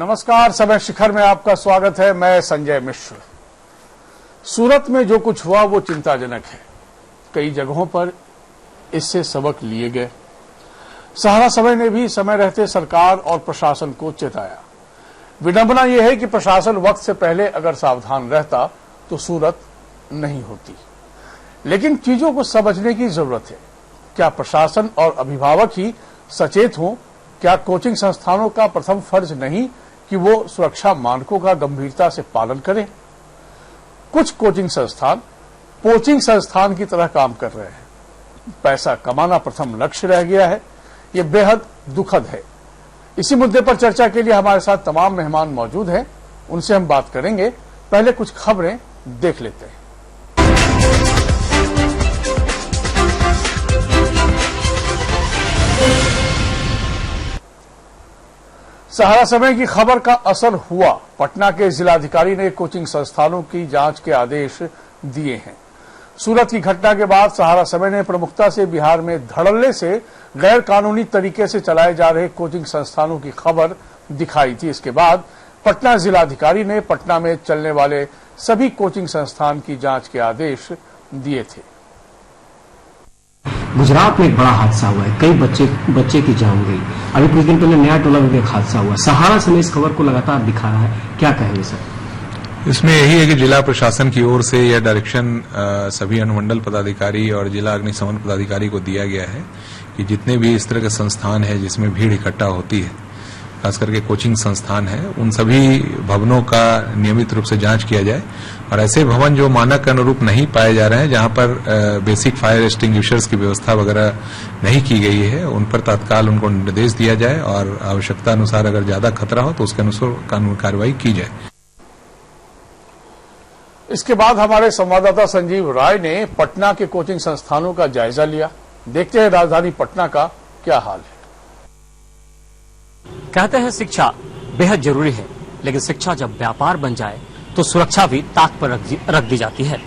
नमस्कार, समय शिखर में आपका स्वागत है। मैं संजय मिश्र। सूरत में जो कुछ हुआ वो चिंताजनक है। कई जगहों पर इससे सबक लिए गए। सहारा समय ने भी समय रहते सरकार और प्रशासन को चेताया। विडंबना यह है कि प्रशासन वक्त से पहले अगर सावधान रहता तो सूरत नहीं होती। लेकिन चीजों को समझने की जरूरत है। क्या प्रशासन और अभिभावक ही सचेत हों? क्या कोचिंग संस्थानों का प्रथम फर्ज नहीं कि वो सुरक्षा मानकों का गंभीरता से पालन करें? कुछ कोचिंग संस्थान कोचिंग संस्थान की तरह काम कर रहे हैं। पैसा कमाना प्रथम लक्ष्य रह गया है। ये बेहद दुखद है। इसी मुद्दे पर चर्चा के लिए हमारे साथ तमाम मेहमान मौजूद हैं। उनसे हम बात करेंगे। पहले कुछ खबरें देख लेते हैं। सहारा समय की खबर का असर हुआ। पटना के जिलाधिकारी ने कोचिंग संस्थानों की जांच के आदेश दिए हैं। सूरत की घटना के बाद सहारा समय ने प्रमुखता से बिहार में धड़ल्ले से गैर कानूनी तरीके से चलाए जा रहे कोचिंग संस्थानों की खबर दिखाई थी। इसके बाद पटना जिलाधिकारी ने पटना में चलने वाले सभी कोचिंग संस्थान की जांच के आदेश दिए थे। गुजरात में एक बड़ा हादसा हुआ है। कई बच्चे की जान गई। अभी कुछ दिन पहले नया टोला में एक हादसा हुआ। सहारा समय इस खबर को लगातार दिखा रहा है, क्या कहेंगे सर? इसमें यही है कि जिला प्रशासन की ओर से यह डायरेक्शन सभी अनुमंडल पदाधिकारी और जिला अग्निशमन पदाधिकारी को दिया गया है कि जितने भी इस तरह के संस्थान है जिसमें भीड़ इकट्ठा होती है, खास करके कोचिंग संस्थान है, उन सभी भवनों का नियमित रूप से जांच किया जाए और ऐसे भवन जो मानक के अनुरूप नहीं पाए जा रहे हैं, जहां पर बेसिक फायर एक्सटिंग्विशर्स की व्यवस्था वगैरह नहीं की गई है, उन पर तत्काल उनको निर्देश दिया जाए और आवश्यकता अनुसार अगर ज्यादा खतरा हो तो उसके अनुसार कानूनी कार्रवाई की जाए। इसके बाद हमारे संवाददाता संजीव राय ने पटना के कोचिंग संस्थानों का जायजा लिया। देखते हैं राजधानी पटना का क्या हाल है। कहते हैं शिक्षा बेहद जरूरी है, लेकिन शिक्षा जब व्यापार बन जाए तो सुरक्षा भी ताक पर रख दी जाती है।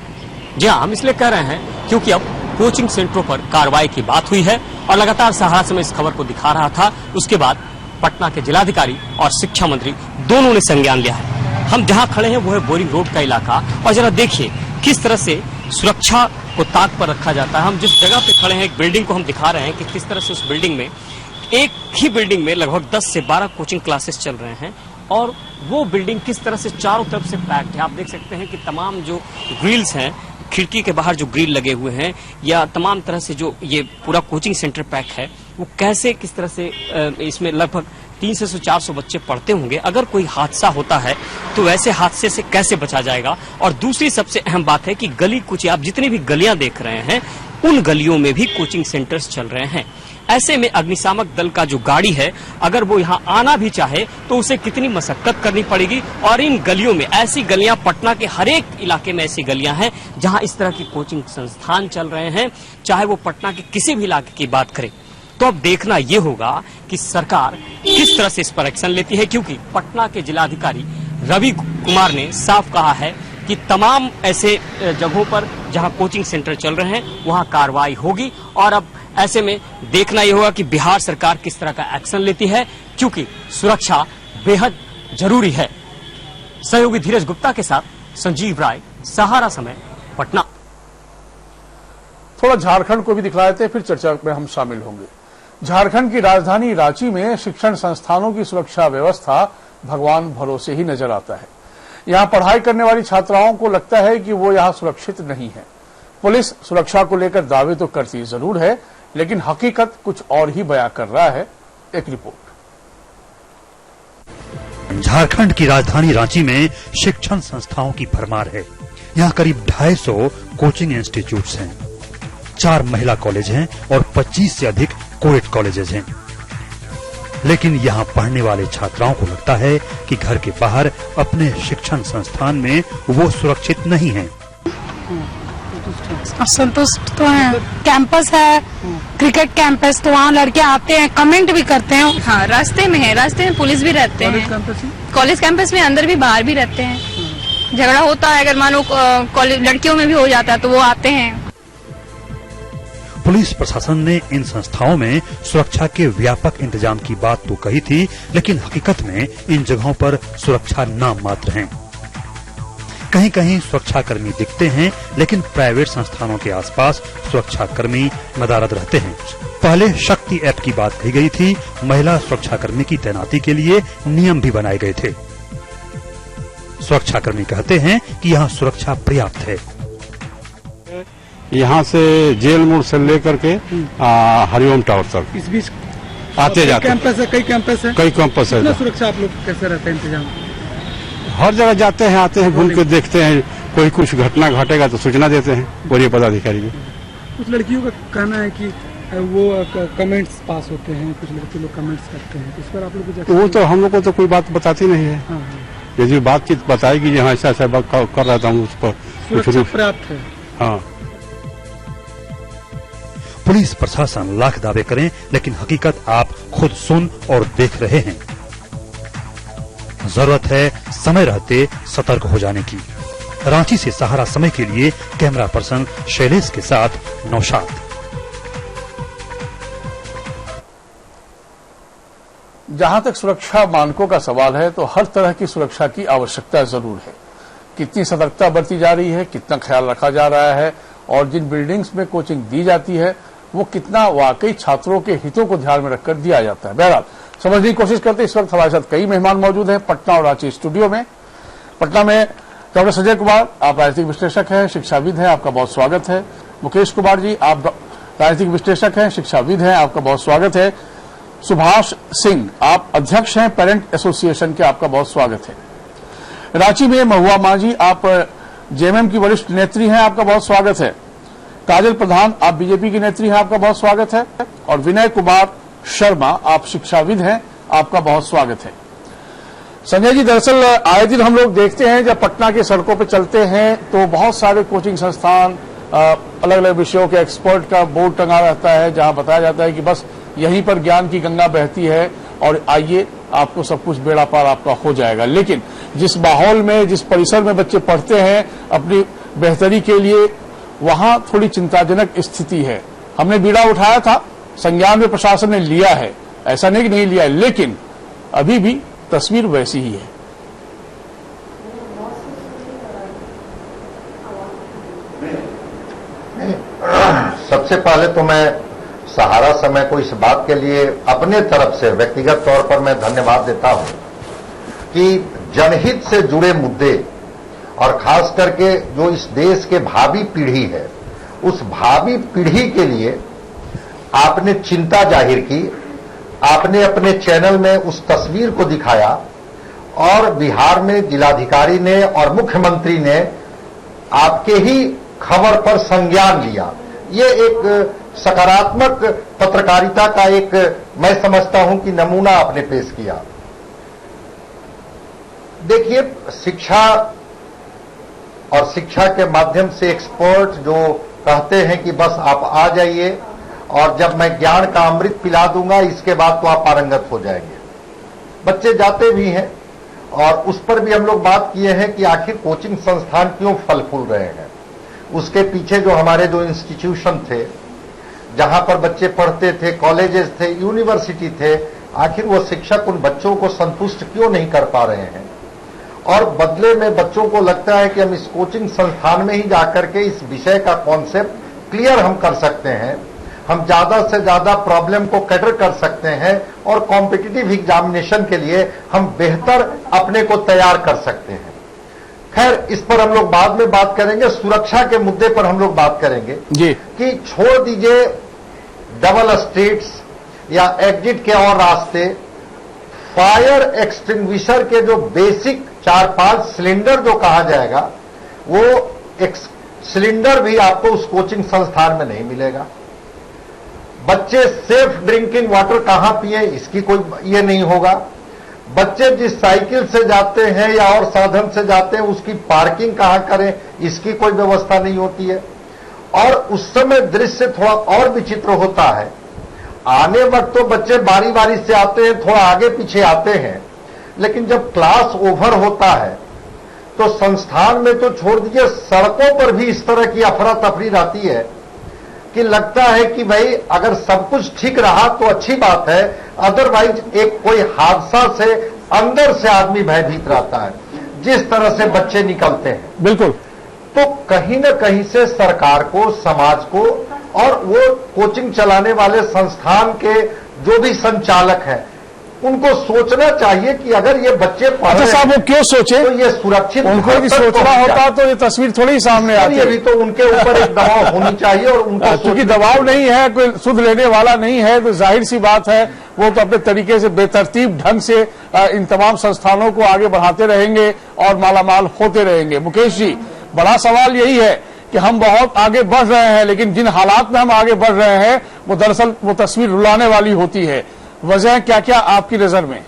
जी हाँ, हम इसलिए कह रहे हैं क्योंकि अब कोचिंग सेंटरों पर कार्रवाई की बात हुई है और लगातार सहारा समय इस खबर को दिखा रहा था। उसके बाद पटना के जिलाधिकारी और शिक्षा मंत्री दोनों ने संज्ञान लिया है। हम जहाँ खड़े हैं वो है बोरिंग रोड का इलाका और जरा देखिए किस तरह से सुरक्षा को ताक पर रखा जाता है। हम जिस जगह पे खड़े हैं, एक बिल्डिंग को हम दिखा रहे हैं कि किस तरह से उस बिल्डिंग में, एक ही बिल्डिंग में लगभग 10 से 12 कोचिंग क्लासेस चल रहे हैं और वो बिल्डिंग किस तरह से चारों तरफ से पैक्ड है। आप देख सकते हैं कि तमाम जो ग्रिल्स हैं, खिड़की के बाहर जो ग्रिल लगे हुए हैं, या तमाम तरह से जो ये पूरा कोचिंग सेंटर पैक है, वो कैसे किस तरह से इसमें लगभग 300 से 400 बच्चे पढ़ते होंगे। अगर कोई हादसा होता है तो वैसे हादसे से कैसे बचा जाएगा। और दूसरी सबसे अहम बात है कि गली कुछ, आप जितनी भी गलियां देख रहे हैं उन गलियों में भी कोचिंग सेंटर्स चल रहे हैं। ऐसे में अग्निशामक दल का जो गाड़ी है, अगर वो यहाँ आना भी चाहे तो उसे कितनी मशक्कत करनी पड़ेगी। और इन गलियों में, ऐसी गलियां पटना के हर एक इलाके में ऐसी गलियां हैं जहां इस तरह की कोचिंग संस्थान चल रहे हैं, चाहे वो पटना के किसी भी इलाके की बात करें। तो अब देखना ये होगा कि सरकार किस तरह से इस पर एक्शन लेती है, क्योंकि पटना के जिलाधिकारी रवि कुमार ने साफ कहा है कि तमाम ऐसे जगहों पर जहां कोचिंग सेंटर चल रहे हैं वहां कार्रवाई होगी। और अब ऐसे में देखना यह होगा कि बिहार सरकार किस तरह का एक्शन लेती है, क्योंकि सुरक्षा बेहद जरूरी है। सहयोगी धीरज गुप्ता के साथ संजीव राय, सहारा समय, पटना। थोड़ा झारखंड को भी दिखला देते हैं, फिर चर्चा में हम शामिल होंगे। झारखंड की राजधानी रांची में शिक्षण संस्थानों की सुरक्षा व्यवस्था भगवान भरोसे ही नजर आता है। यहां पढ़ाई करने वाली छात्राओं को लगता है कि वो यहां सुरक्षित नहीं है। पुलिस सुरक्षा को लेकर दावे तो करती जरूर है, लेकिन हकीकत कुछ और ही बयां कर रहा है। एक रिपोर्ट। झारखंड की राजधानी रांची में शिक्षण संस्थाओं की भरमार है। यहाँ करीब 250 कोचिंग इंस्टीट्यूट्स हैं, 4 महिला कॉलेज हैं और 25 से अधिक कोएड कॉलेजेस हैं। लेकिन यहाँ पढ़ने वाले छात्राओं को लगता है कि घर के बाहर अपने शिक्षण संस्थान में वो सुरक्षित नहीं हैं। संतुष्ट तो है। कैंपस है, क्रिकेट कैंपस, तो वहाँ लड़के आते हैं, कमेंट भी करते हैं। हाँ, रास्ते में है, रास्ते में पुलिस भी रहते हैं। कॉलेज कैंपस में अंदर भी बाहर भी रहते हैं। झगड़ा होता है, अगर मानो कॉलेज लड़कियों में भी हो जाता है तो वो आते हैं। पुलिस प्रशासन ने इन संस्थाओं में सुरक्षा के व्यापक इंतजाम की बात तो कही थी, लेकिन हकीकत में इन जगहों पर सुरक्षा नाम मात्र है। कहीं कहीं सुरक्षाकर्मी दिखते हैं, लेकिन प्राइवेट संस्थानों के आसपास सुरक्षाकर्मी नदारद रहते हैं। पहले शक्ति ऐप की बात कही गई थी, महिला सुरक्षाकर्मी की तैनाती के लिए नियम भी बनाए गए थे। सुरक्षाकर्मी कहते हैं कि यहाँ सुरक्षा पर्याप्त है। यहाँ से जेल मोड़ से लेकर के हरिओम टावर तक इस बीच आते जाते कैंपस है, कई कैंपस है, कई कैंपस है। कितना सुरक्षा आप लोग कैसे रहता है इंतजाम? हर जगह जाते हैं, आते हैं, घूम के देखते हैं, कोई कुछ घटना घटेगा तो सूचना देते हैं वरीय पदाधिकारी को। कुछ लड़कियों का कहना है कि वो कमेंट्स पास होते हैं, कुछ लड़के लोग कमेंट्स करते हैं, इस पर आप लोग कुछ? वो तो हम लोग को तो कोई बात बताती नहीं है। हाँ, यदि बातचीत बताएगी यहाँ ऐसा ऐसा कर रहा था हम उस पर सुरक्षा पर्याप्त है। हाँ, पुलिस प्रशासन लाख दावे करें, लेकिन हकीकत आप खुद सुन और देख रहे हैं। जरूरत है समय रहते सतर्क हो जाने की। रांची से सहारा समय के लिए कैमरा पर्सन शैलेश के साथ नौशाद। जहां तक सुरक्षा मानकों का सवाल है तो हर तरह की सुरक्षा की आवश्यकता जरूर है। कितनी सतर्कता बरती जा रही है, कितना ख्याल रखा जा रहा है और जिन बिल्डिंग्स में कोचिंग दी जाती है वो कितना वाकई छात्रों के हितों को ध्यान में रखकर दिया जाता है। बहरहाल समझने की कोशिश करते हैं। इस वक्त हमारे साथ कई मेहमान मौजूद हैं पटना और रांची स्टूडियो में। पटना में डॉक्टर संजय कुमार, आप राजनीतिक विश्लेषक हैं, शिक्षाविद हैं, आपका बहुत स्वागत है। मुकेश कुमार जी, आप राजनीतिक विश्लेषक हैं, शिक्षाविद हैं, आपका बहुत स्वागत है। सुभाष सिंह, आप अध्यक्ष हैं पेरेंट एसोसिएशन के, आपका बहुत स्वागत है। रांची में महुआ मांझी, आप जेएमएम की वरिष्ठ नेत्री हैं, आपका बहुत स्वागत है। काजल प्रधान, आप बीजेपी की नेत्री हैं, आपका बहुत स्वागत है। और विनय कुमार शर्मा, आप शिक्षाविद हैं, आपका बहुत स्वागत है। संजय जी, दरअसल आए दिन हम लोग देखते हैं जब पटना की सड़कों पर चलते हैं तो बहुत सारे कोचिंग संस्थान, अलग अलग विषयों के एक्सपर्ट का बोर्ड टंगा रहता है जहां बताया जाता है कि बस यहीं पर ज्ञान की गंगा बहती है और आइए आपको सब कुछ बेड़ा पार आपका हो जाएगा। लेकिन जिस माहौल में, जिस परिसर में बच्चे पढ़ते हैं अपनी बेहतरी के लिए, वहां थोड़ी चिंताजनक स्थिति है। हमने बीड़ा उठाया था, संज्ञान में प्रशासन ने लिया है, ऐसा नहीं कि नहीं लिया है, लेकिन अभी भी तस्वीर वैसी ही है। सबसे पहले तो मैं सहारा समय को इस बात के लिए अपने तरफ से व्यक्तिगत तौर पर मैं धन्यवाद देता हूं कि जनहित से जुड़े मुद्दे और खास करके जो इस देश के भावी पीढ़ी है, उस भावी पीढ़ी के लिए आपने चिंता जाहिर की, आपने अपने चैनल में उस तस्वीर को दिखाया और बिहार में जिलाधिकारी ने और मुख्यमंत्री ने आपके ही खबर पर संज्ञान लिया। ये एक सकारात्मक पत्रकारिता का एक मैं समझता हूं कि नमूना आपने पेश किया। देखिए, शिक्षा और शिक्षा के माध्यम से एक्सपर्ट जो कहते हैं कि बस आप आ जाइए और जब मैं ज्ञान का अमृत पिला दूंगा इसके बाद तो आप पारंगत हो जाएंगे। बच्चे जाते भी हैं और उस पर भी हम लोग बात किए हैं कि आखिर कोचिंग संस्थान क्यों फल फूल रहे हैं। उसके पीछे जो हमारे जो इंस्टीट्यूशन थे, जहां पर बच्चे पढ़ते थे, कॉलेजेस थे, यूनिवर्सिटी थे, आखिर वो शिक्षक उन बच्चों को संतुष्ट क्यों नहीं कर पा रहे हैं। और बदले में बच्चों को लगता है कि हम इस कोचिंग संस्थान में ही जाकर के इस विषय का कॉन्सेप्ट क्लियर हम कर सकते हैं, हम ज्यादा से ज्यादा प्रॉब्लम को कैटर कर सकते हैं और कॉम्पिटिटिव एग्जामिनेशन के लिए हम बेहतर अपने को तैयार कर सकते हैं। खैर, इस पर हम लोग बाद में बात करेंगे। सुरक्षा के मुद्दे पर हम लोग बात करेंगे जी कि छोड़ दीजिए डबल स्टेट्स या एग्जिट के और रास्ते, फायर एक्सटिंग्विशर के जो बेसिक 4-5 सिलेंडर जो कहा जाएगा, वो एक सिलेंडर भी आपको उस कोचिंग संस्थान में नहीं मिलेगा। बच्चे सेफ ड्रिंकिंग वाटर कहां पिए इसकी कोई ये नहीं होगा। बच्चे जिस साइकिल से जाते हैं या और साधन से जाते हैं उसकी पार्किंग कहां करें इसकी कोई व्यवस्था नहीं होती है। और उस समय दृश्य थोड़ा और विचित्र होता है। आने वक्त तो बच्चे बारी बारी से आते हैं, थोड़ा आगे पीछे आते हैं, लेकिन जब क्लास ओवर होता है तो संस्थान में तो छोड़ दीजिए, सड़कों पर भी इस तरह की अफरा तफरी रहती है कि लगता है कि भाई अगर सब कुछ ठीक रहा तो अच्छी बात है, अदरवाइज एक कोई हादसा से अंदर से आदमी भयभीत रहता है जिस तरह से बच्चे निकलते हैं। बिल्कुल। तो कहीं न कहीं से सरकार को, समाज को और वो कोचिंग चलाने वाले संस्थान के जो भी संचालक हैं उनको सोचना चाहिए कि अगर ये बच्चे पढ़ अच्छा रहे साहब, वो क्यों सोचे? तो ये सुरक्षित उनको भी सोचना होता तो ये तस्वीर थोड़ी ही सामने आती। ये भी तो उनके ऊपर एक दबाव होनी चाहिए और उनको क्योंकि दबाव नहीं है, कोई सुध लेने वाला नहीं है, तो जाहिर सी बात है वो तो अपने तरीके से बेतरतीब ढंग से इन तमाम संस्थानों को आगे बढ़ाते रहेंगे और मालामाल होते रहेंगे। मुकेश जी, बड़ा सवाल यही है कि हम बहुत आगे बढ़ रहे हैं, लेकिन जिन हालात में हम आगे बढ़ रहे हैं वो दरअसल वो तस्वीर रुलाने वाली होती है। वजह क्या क्या आपकी नजर में?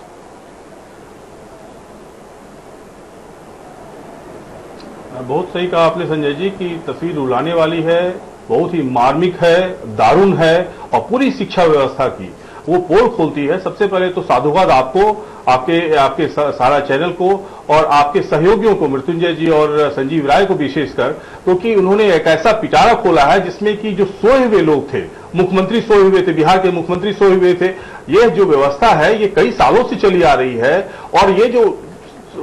बहुत सही कहा आपने संजय जी की तस्वीर रुलाने वाली है, बहुत ही मार्मिक है, दारुण है और पूरी शिक्षा व्यवस्था की वो पोल खोलती है। सबसे पहले तो साधुवाद आपको, आपके सारा चैनल को और आपके सहयोगियों को, मृत्युंजय जी और संजीव राय को विशेषकर, क्योंकि उन्होंने एक ऐसा पिटारा खोला है जिसमें कि जो सोए हुए लोग थे, मुख्यमंत्री सोए हुए थे, बिहार के मुख्यमंत्री सोए हुए थे। ये जो व्यवस्था है ये कई सालों से चली आ रही है और ये जो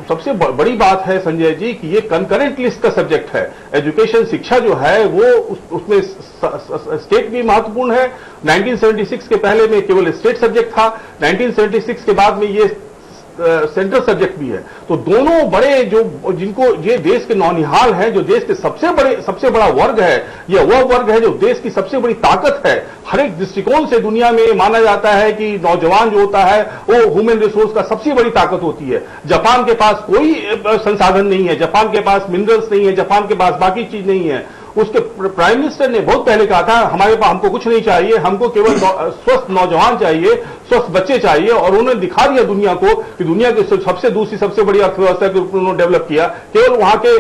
सबसे बड़ी बात है संजय जी कि ये कंकरेंट लिस्ट का सब्जेक्ट है। एजुकेशन, शिक्षा जो है वो उसमें स्टेट भी महत्वपूर्ण है। 1976 के पहले में केवल स्टेट सब्जेक्ट था, 1976 के बाद में ये सेंट्रल सब्जेक्ट भी है। तो दोनों बड़े जो जिनको ये देश के नौनिहाल हैं, जो देश के सबसे बड़ा वर्ग है, ये वह वर्ग है जो देश की सबसे बड़ी ताकत है। हर एक दृष्टिकोण से दुनिया में माना जाता है कि नौजवान जो होता है वो ह्यूमन रिसोर्स का सबसे बड़ी ताकत होती है। जापान के पास कोई संसाधन नहीं है, जापान के पास मिनरल्स नहीं है, जापान के पास बाकी चीज नहीं है। उसके प्राइम मिनिस्टर ने बहुत पहले कहा था हमारे पास हमको कुछ नहीं चाहिए, हमको केवल स्वस्थ नौजवान चाहिए, स्वस्थ बच्चे चाहिए। और उन्होंने दिखा दिया दुनिया को कि दुनिया की सबसे बड़ी अर्थव्यवस्था के रूप में उन्होंने डेवलप किया, केवल वहां के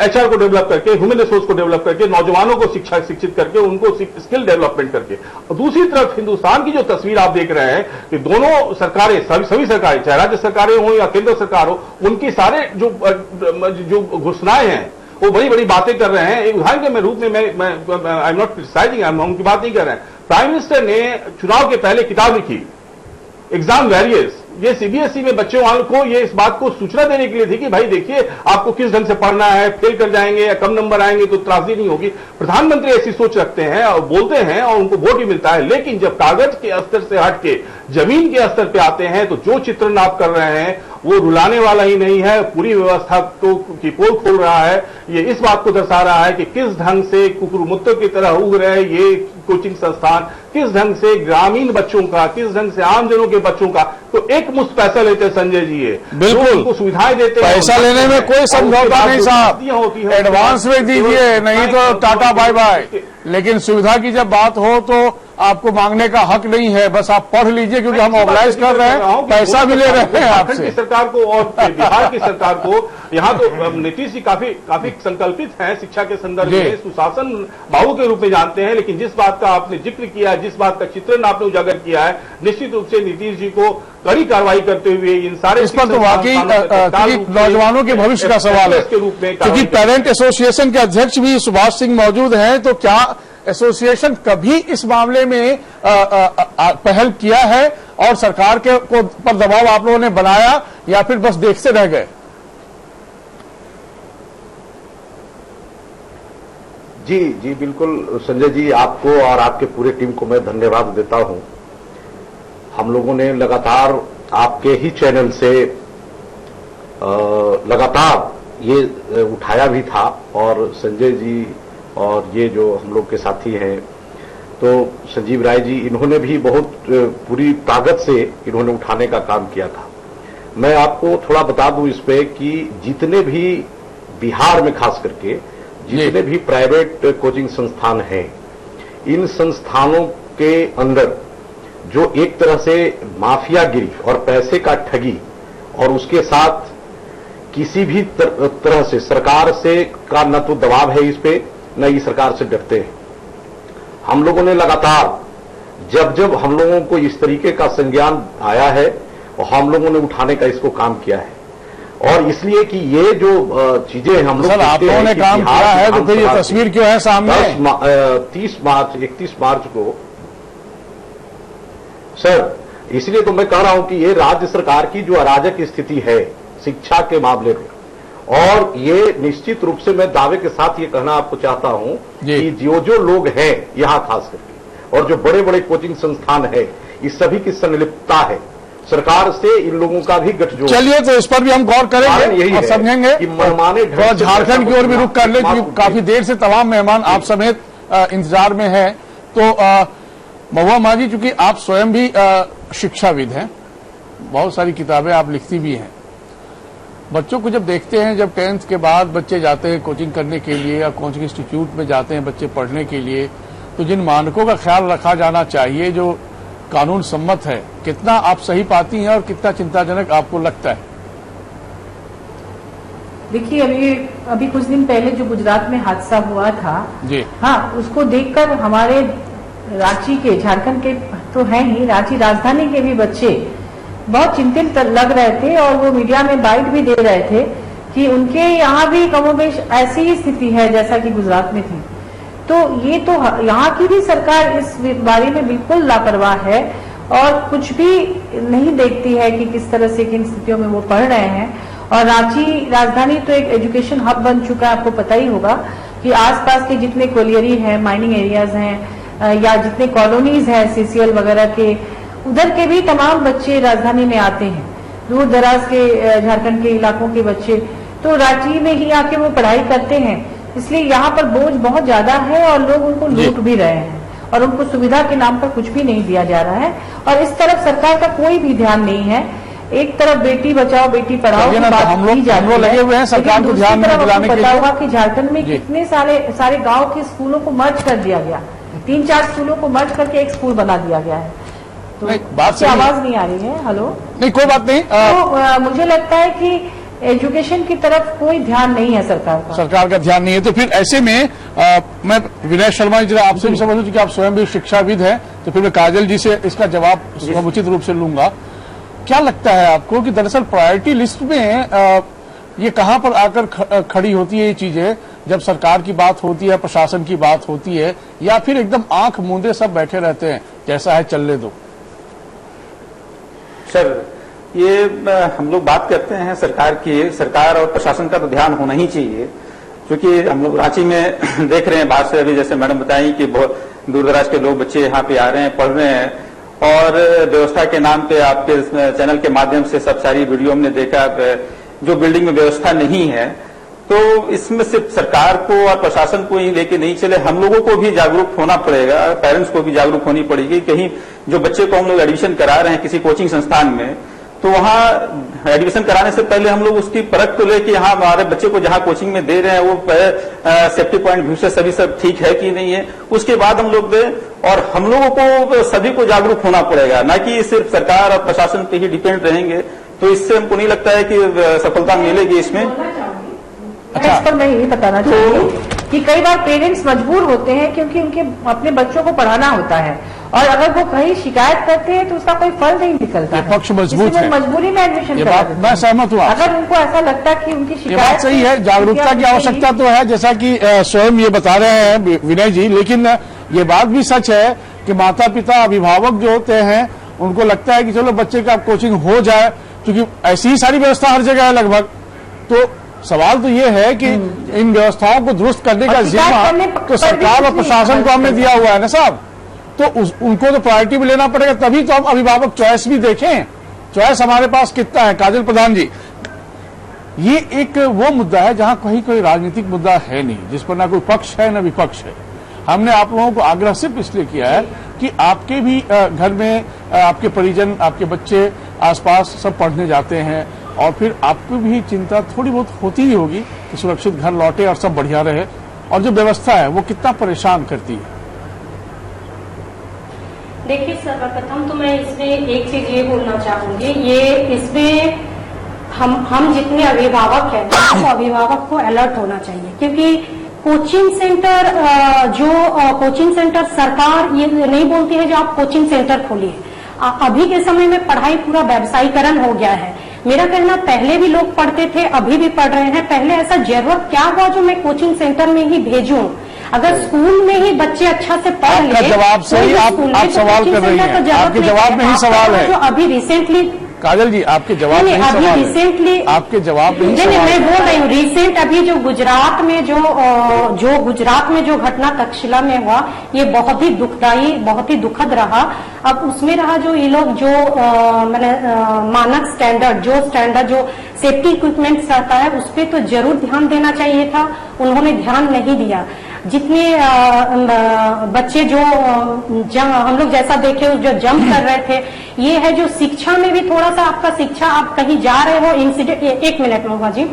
एचआर को डेवलप करके, ह्यूमन रिसोर्स को डेवलप करके, नौजवानों को शिक्षित करके, उनको स्किल डेवलपमेंट करके। और दूसरी तरफ हिंदुस्तान की जो तस्वीर आप देख रहे हैं कि दोनों सरकारें, सभी सरकारें, चाहे राज्य सरकारें हो या केंद्र सरकार हो, उनकी सारे जो घोषणाएं हैं वो बड़ी बड़ी बातें कर रहे हैं। एक उदाहरण के रूप में मैं आई एम नॉट क्रिटिसाइजिंग, हम उनकी बात नहीं कर रहे हैं। प्राइम मिनिस्टर ने चुनाव के पहले किताब लिखी, एग्जाम वैरियर्स। ये सीबीएसई में बच्चों वालों को ये इस बात को सूचना देने के लिए थी कि भाई देखिए आपको किस ढंग से पढ़ना है, फेल कर जाएंगे या कम नंबर आएंगे तो त्रासदी नहीं होगी। प्रधानमंत्री ऐसी सोच रखते हैं और बोलते हैं और उनको वोट भी मिलता है, लेकिन जब कागज के स्तर से हट के जमीन के स्तर पे आते हैं तो जो चित्रण आप कर रहे हैं वो रुलाने वाला ही नहीं है, पूरी व्यवस्था को की पोल खोल रहा है। ये इस बात को दर्शा रहा है कि किस ढंग से कुकुरमुत्तों की तरह उग रहे ये कोचिंग संस्थान, किस ढंग से ग्रामीण बच्चों का, किस ढंग से आमजनों के बच्चों का तो एक मुश्त पैसा लेते हैं संजय जी। ये बिल्कुल उनको सुविधाएं देते हैं, पैसा लेने में कोई समझौता नहीं साहब, एडवांस में दीजिए, नहीं तो टाटा बाय बाय। लेकिन सुविधा की जब बात हो तो आपको मांगने का हक नहीं है, बस आप पढ़ लीजिए क्योंकि हम ऑर्गेनाइज कर रहे हैं, पैसा भी ले रहे हैं आपसे। सरकार को और बिहार की सरकार को, यहाँ तो नीतीश जी काफी संकल्पित हैं शिक्षा के संदर्भ में, सुशासन बाबू के रूप में जानते हैं। लेकिन जिस बात का आपने जिक्र किया है, जिस बात का चित्रण आपने उजागर किया है, निश्चित रूप से नीतीश जी को कड़ी कार्रवाई करते हुए इन सारे इस पर तो वाकई नौजवानों के भविष्य का सवाल है, क्योंकि पेरेंट एसोसिएशन के अध्यक्ष भी सुभाष सिंह मौजूद हैं। तो क्या एसोसिएशन कभी इस मामले में पहल किया है और सरकार के पर दबाव आप लोगों ने बनाया या फिर बस देखते रह गए? जी बिल्कुल संजय जी, आपको और आपके पूरे टीम को मैं धन्यवाद देता हूं। हम लोगों ने लगातार आपके ही चैनल से लगातार ये उठाया भी था और संजय जी और ये जो हम लोग के साथी हैं तो संजीव राय जी, इन्होंने भी बहुत पूरी ताकत से इन्होंने उठाने का काम किया था। मैं आपको थोड़ा बता दूं इस पे कि जितने भी बिहार में खास करके जितने भी प्राइवेट कोचिंग संस्थान हैं, इन संस्थानों के अंदर जो एक तरह से माफियागिरी और पैसे का ठगी और उसके साथ किसी भी तरह से सरकार से का न तो दबाव है इस पे, न ये सरकार से डरते हैं। हम लोगों ने लगातार जब हम लोगों को इस तरीके का संज्ञान आया है और हम लोगों ने उठाने का इसको काम किया है और इसलिए कि ये जो चीजें हम लोग सर आप लोगों ने काम किया है तो फिर ये तस्वीर क्यों है सामने? 31 मार्च को सर, इसलिए तो मैं कह रहा हूं कि ये राज्य सरकार की जो अराजक स्थिति है शिक्षा के मामले में, और ये निश्चित रूप से मैं दावे के साथ ये कहना आपको चाहता हूं कि जो लोग हैं यहां खास करके और जो बड़े बड़े कोचिंग संस्थान है, इस सभी की संलिप्तता है। सरकार से इन लोगों का भी गठजोड़। चलिए तो इस पर भी हम गौर करेंगे और समझेंगे कि मनमाने थोड़ा झारखंड की ओर भी रुख कर ले, क्योंकि काफी देर से तमाम मेहमान आप समेत इंतजार में हैं। तो महुआ माँ जी, चूंकि आप स्वयं भी शिक्षाविद हैं, बहुत सारी किताबें आप लिखती भी हैं, बच्चों को जब देखते हैं, जब 10th के बाद बच्चे जाते हैं कोचिंग करने के लिए या कोचिंग इंस्टीट्यूट में जाते हैं बच्चे पढ़ने के लिए, तो जिन मानकों का ख्याल रखा जाना चाहिए जो कानून सम्मत है, कितना आप सही पाती हैं और कितना चिंताजनक आपको लगता है? देखिए, अभी कुछ दिन पहले जो गुजरात में हादसा हुआ था जी, हाँ, उसको देखकर हमारे रांची के, झारखंड के तो है ही, रांची राजधानी के भी बच्चे बहुत चिंतित लग रहे थे और वो मीडिया में बाइट भी दे रहे थे कि उनके यहाँ भी कमोबेश ऐसी ही स्थिति है जैसा कि गुजरात में थी। तो ये तो यहाँ की भी सरकार इस बारे में बिल्कुल लापरवाह है और कुछ भी नहीं देखती है कि किस तरह से किन स्थितियों में वो पढ़ रहे हैं। और रांची राजधानी तो एक एजुकेशन हब बन चुका है, आपको पता ही होगा कि आसपास के जितने कोलियरी हैं, माइनिंग एरियाज हैं या जितने कॉलोनीज हैं सीसीएल वगैरह के, उधर के भी तमाम बच्चे राजधानी में आते हैं, दूर दराज के झारखंड के इलाकों के बच्चे तो रांची में ही आके वो पढ़ाई करते हैं। इसलिए यहाँ पर बोझ बहुत ज्यादा है और लोग उनको लूट भी रहे हैं और उनको सुविधा के नाम पर कुछ भी नहीं दिया जा रहा है और इस तरफ सरकार का कोई भी ध्यान नहीं है। एक तरफ बेटी बचाओ बेटी पढ़ाओ की बात की जाती है, लगे हुए हैं सरकार को ध्यान में दिलाने के लिए। पता होगा कि झारखंड में कितने सारे गाँव के स्कूलों को मर्ज कर दिया गया, 3-4 स्कूलों को मर्ज करके एक स्कूल बना दिया गया है। तो बात से आवाज नहीं आ रही है। हेलो, नहीं कोई बात नहीं। तो मुझे लगता है कि एजुकेशन की तरफ कोई ध्यान नहीं है सरकार का ध्यान नहीं है। तो फिर ऐसे में मैं विनय शर्मा जी जरा आपसे भी समझूं कि आप स्वयं भी शिक्षाविद हैं, तो फिर मैं काजल जी से इसका जवाब समुचित रूप से लूंगा। क्या लगता है आपको कि दरअसल प्रायोरिटी लिस्ट में ये कहां पर आकर खड़ी होती है ये चीजें, जब सरकार की बात होती है, प्रशासन की बात होती है, या फिर एकदम आंख मूंदे सब बैठे रहते हैं जैसा है चलने दो? सर, ये हम लोग बात करते हैं सरकार और प्रशासन का तो ध्यान होना ही चाहिए, क्योंकि हम लोग रांची में देख रहे हैं बाहर से, अभी जैसे मैडम बताई कि बहुत दूर दराज के लोग बच्चे यहाँ पे आ रहे हैं, पढ़ रहे हैं और व्यवस्था के नाम पे आपके चैनल के माध्यम से सब सारी वीडियो हमने देखा, जो बिल्डिंग में व्यवस्था नहीं है। तो इसमें सिर्फ सरकार को और प्रशासन को ही लेके नहीं चले, हम लोगों को भी जागरूक होना पड़ेगा, पेरेंट्स को भी जागरूक होनी पड़ेगी। कहीं जो बच्चे को हम लोग एडमिशन करा रहे हैं किसी कोचिंग संस्थान में, तो वहां एडमिशन कराने से पहले हम लोग उसकी परख तो ले कि हाँ हमारे बच्चे को जहां कोचिंग में दे रहे हैं वो सेफ्टी पॉइंट व्यू से सभी सब ठीक है कि नहीं है, उसके बाद हम लोग दें। और हम लोगों को सभी को जागरूक होना पड़ेगा, ना कि सिर्फ सरकार और प्रशासन पे ही डिपेंड रहेंगे। तो इससे हमको नहीं लगता है कि सफलता मिलेगी इसमें। अच्छा, इस पर मैं यही बताना चाहूंगी कि कई बार पेरेंट्स मजबूर होते हैं क्योंकि उनके अपने बच्चों को पढ़ाना होता है और अगर वो कहीं शिकायत करते हैं तो उसका कोई फल नहीं निकलता है, पक्ष मजबूत है, मजबूरी में एडमिशन ये बात मैं सहमत हूँ। अगर उनको ऐसा लगता है कि उनकी शिकायत, ये बात सही है, जागरूकता की आवश्यकता तो है, जैसा कि स्वयं ये बता रहे हैं विनय जी, लेकिन ये बात भी सच है कि माता पिता अभिभावक जो होते हैं उनको लगता है कि चलो बच्चे का कोचिंग हो जाए, क्योंकि ऐसी ही सारी व्यवस्था हर जगह है लगभग। तो सवाल तो ये है कि इन व्यवस्थाओं को दुरुस्त करने का जिम्मा तो सरकार और प्रशासन को हमने दिया हुआ है ना साहब, तो उनको तो प्रायोरिटी भी लेना पड़ेगा, तभी तो हम अभिभावक चॉइस भी देखें। चॉइस हमारे पास कितना है? काजल प्रधान जी, ये एक वो मुद्दा है जहां कहीं कोई राजनीतिक मुद्दा है नहीं, जिस पर ना कोई पक्ष है ना विपक्ष है। हमने आप लोगों को आग्रह सिर्फ इसलिए किया है कि आपके भी घर में आपके परिजन, आपके बच्चे आसपास सब पढ़ने जाते हैं और फिर आपको भी चिंता थोड़ी बहुत होती ही होगी कि सुरक्षित घर लौटे और सब बढ़िया रहे, और जो व्यवस्था है वो कितना परेशान करती है। देखिए, सर्वप्रथम तो मैं इसमें एक चीज ये बोलना चाहूंगी, ये इसमें हम जितने अभिभावक हैं तो अभिभावक को अलर्ट होना चाहिए, क्योंकि कोचिंग सेंटर कोचिंग सेंटर सरकार ये नहीं बोलती है जो आप कोचिंग सेंटर खोलिए। अभी के समय में पढ़ाई पूरा व्यवसायीकरण हो गया है। मेरा कहना पहले भी लोग पढ़ते थे, अभी भी पढ़ रहे हैं। पहले ऐसा जरूरत क्या हुआ जो मैं कोचिंग सेंटर में ही भेजूं? अगर स्कूल में ही बच्चे अच्छा से पढ़ ले, आपका जवाब सही, आप सवाल कर रही हैं, आपके जवाब में ही सवाल है। जो अभी रिसेंटली काजल जी, आपके जवाब में ही अभी सवाल है। रिसेंटली आपके जवाब में ही नहीं, मैं बोल रही हूँ रिसेंट अभी जो गुजरात में जो घटना तक्षशिला में हुआ, ये बहुत ही दुखदायी, बहुत ही दुखद रहा। अब उसमें रहा जो ये लोग जो मानक स्टैंडर्ड जो सेफ्टी इक्विपमेंट्स रहता है, उस पर तो जरूर ध्यान देना चाहिए था, उन्होंने ध्यान नहीं दिया। जितने बच्चे जो हम लोग जैसा देखे जो जंप कर रहे थे, ये है जो शिक्षा में भी थोड़ा सा आपका शिक्षा, आप कहीं जा रहे हो इंसिडेंट, एक मिनट होगा जी,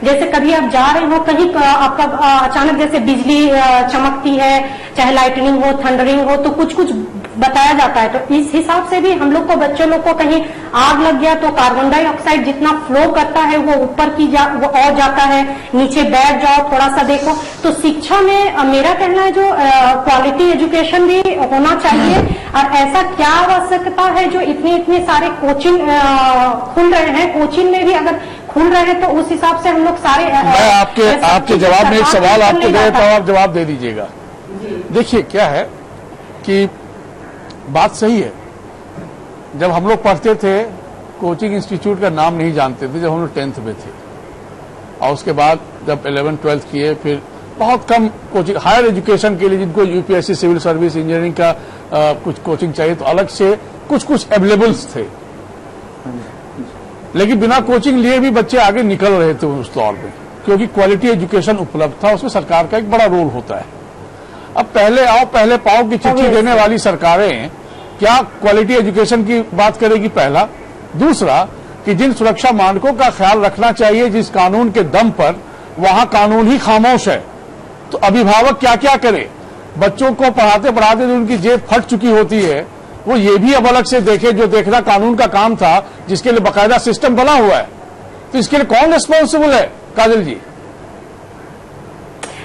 जैसे कभी आप जा रहे हो कहीं आपका अचानक जैसे बिजली चमकती है, चाहे लाइटनिंग हो, थंडरिंग हो, तो कुछ कुछ बताया जाता है। तो इस हिसाब से भी हम लोग को बच्चों लोग को कहीं आग लग गया तो कार्बन डाइऑक्साइड जितना फ्लो करता है वो ऊपर की वो और जाता है, नीचे बैठ जाओ थोड़ा सा देखो। तो शिक्षा में मेरा कहना है जो क्वालिटी एजुकेशन भी होना चाहिए। और ऐसा क्या आवश्यकता है जो इतने सारे कोचिंग खुल रहे हैं, कोचिंग में भी अगर खुल रहे हैं तो उस हिसाब से हम लोग सारे मैं आपके जवाब में एक सवाल आपको दे देता हूं, आप जवाब दे दीजिएगा। देखिए क्या है कि बात सही है, जब हम लोग पढ़ते थे कोचिंग इंस्टीट्यूट का नाम नहीं जानते थे, जब हम लोग 10th में थे, और उसके बाद जब 11th 12th किए, फिर बहुत कम कोचिंग हायर एजुकेशन के लिए जिनको यूपीएससी, सिविल सर्विस, इंजीनियरिंग का कुछ कोचिंग चाहिए तो अलग से कुछ अवेलेबल्स थे, लेकिन बिना कोचिंग लिए भी बच्चे आगे निकल रहे थे उस दौर में, क्योंकि क्वालिटी एजुकेशन उपलब्ध था, उसमें सरकार का एक बड़ा रोल होता है। अब पहले आओ पहले पाओ की चिट्ठी देने वाली सरकारें क्या क्वालिटी एजुकेशन की बात करेगी? पहला। दूसरा कि जिन सुरक्षा मानकों का ख्याल रखना चाहिए जिस कानून के दम पर, वहां कानून ही खामोश है, तो अभिभावक क्या क्या करे? बच्चों को पढ़ाते पढ़ाते जो उनकी जेब फट चुकी होती है, वो ये भी अब अलग से देखे जो देखना कानून का काम था, जिसके लिए बाकायदा सिस्टम बना हुआ है। तो इसके लिए कौन रिस्पॉन्सिबल है काजल जी?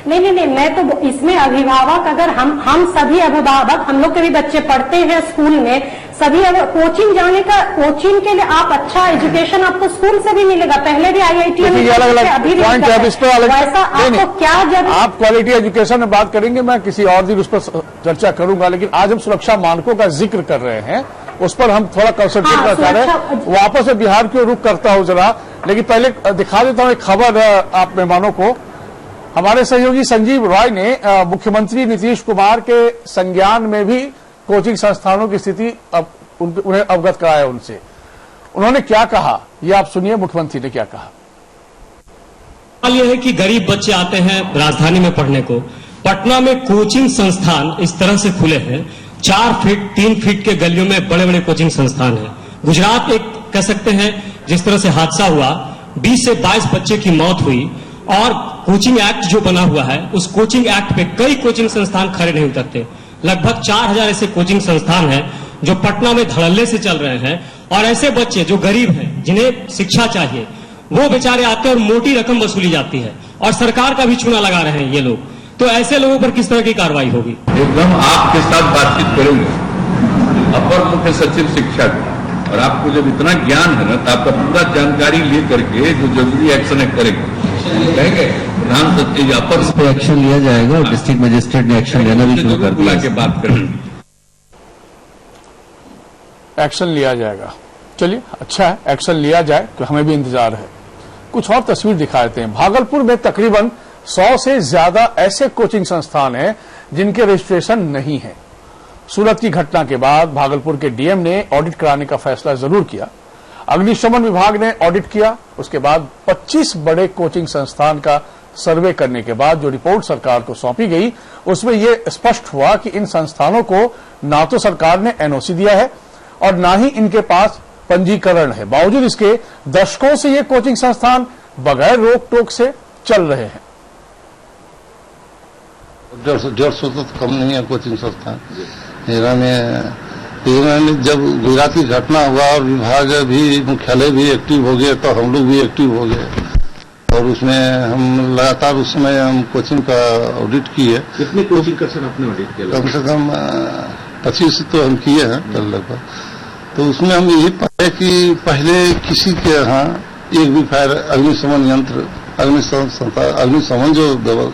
नहीं, मैं तो इसमें अभिभावक, अगर हम सभी अभिभावक, हम लोग के भी बच्चे पढ़ते हैं स्कूल में, सभी कोचिंग जाने का, कोचिंग के लिए आप अच्छा एजुकेशन आपको स्कूल से भी मिलेगा, पहले भी IIT में अलग अलग पॉइंट है, इस पर अलग आपको क्या जरूरत? आप क्वालिटी एजुकेशन में बात करेंगे, मैं किसी और दिन उस पर चर्चा करूंगा, लेकिन आज हम सुरक्षा मानकों का जिक्र कर रहे हैं, उस पर हम थोड़ा कंसंट्रेट करना चाह रहे हैं। वापस से बिहार की ओर रुख करता हूं जरा, लेकिन पहले दिखा देता हूं एक खबर आप मेहमानों को। हमारे सहयोगी संजीव रॉय ने मुख्यमंत्री नीतीश कुमार के संज्ञान में भी कोचिंग संस्थानों की स्थिति उन्हें अवगत कराया उनसे। उन्होंने क्या कहा, ये आप सुनिए मुख्यमंत्री ने क्या कहा। सवाल यह है कि गरीब बच्चे आते हैं राजधानी में पढ़ने को। पटना में कोचिंग संस्थान इस तरह से खुले हैं, 4 फीट 3 फीट के गलियों में बड़े बड़े कोचिंग संस्थान हैं। गुजरात एक कह सकते हैं जिस तरह से हादसा हुआ, 20 से 22 बच्चे की मौत हुई, और कोचिंग एक्ट जो बना हुआ है, उस कोचिंग एक्ट पे कई कोचिंग संस्थान खड़े नहीं उतरते। लगभग 4000 ऐसे कोचिंग संस्थान हैं जो पटना में धड़ल्ले से चल रहे हैं, और ऐसे बच्चे जो गरीब हैं, जिन्हें शिक्षा चाहिए, वो बेचारे आते हैं और मोटी रकम वसूली जाती है, और सरकार का भी चूना लगा रहे हैं ये लोग। तो ऐसे लोगों पर किस तरह की कार्रवाई होगी? एकदम आपके साथ बातचीत करूंगा, अपर मुख्य सचिव शिक्षा का, और आपको जब इतना ज्ञान है ना, तो आपका पूरा जानकारी ले करके जो जरूरी एक्शन करेंगे, कहेंगे प्रधान सचिव अपर इस पर एक्शन लिया जाएगा, और डिस्ट्रिक्ट मजिस्ट्रेट ने एक्शन लेना भी शुरू कर दिया के बात करेंगे, एक्शन लिया जाएगा। चलिए अच्छा है, एक्शन लिया जाए, तो हमें भी इंतजार है। कुछ और तस्वीर दिखा देते हैं। भागलपुर में तकरीबन 100 से ज्यादा ऐसे कोचिंग संस्थान हैं जिनके रजिस्ट्रेशन नहीं है। सूरत की घटना के बाद भागलपुर के डीएम ने ऑडिट कराने का फैसला जरूर किया। अग्निशमन विभाग ने ऑडिट किया, उसके बाद 25 बड़े कोचिंग संस्थान का सर्वे करने के बाद जो रिपोर्ट सरकार को सौंपी गई, उसमें यह स्पष्ट हुआ कि इन संस्थानों को ना तो सरकार ने एनओसी दिया है और ना ही इनके पास पंजीकरण है। बावजूद इसके दशकों से ये कोचिंग संस्थान बगैर रोक टोक से चल रहे हैं। 150 तो कम नहीं है कोचिंग संस्थान। हिरा में जब गुजरात की घटना हुआ और विभाग भी, मुख्यालय भी एक्टिव हो गए, तो हम लोग भी एक्टिव हो गए, और उसमें हम लगातार उस समय हम कोचिंग का ऑडिट किए। कितनी कोचिंग का सर आपने ऑडिट किया? कम से कम 25 तो हम किए हैं लगभग, तो उसमें हम यही पाए कि पहले किसी के यहाँ एक भी फायर अग्निशमन यंत्र अग्निशमन जो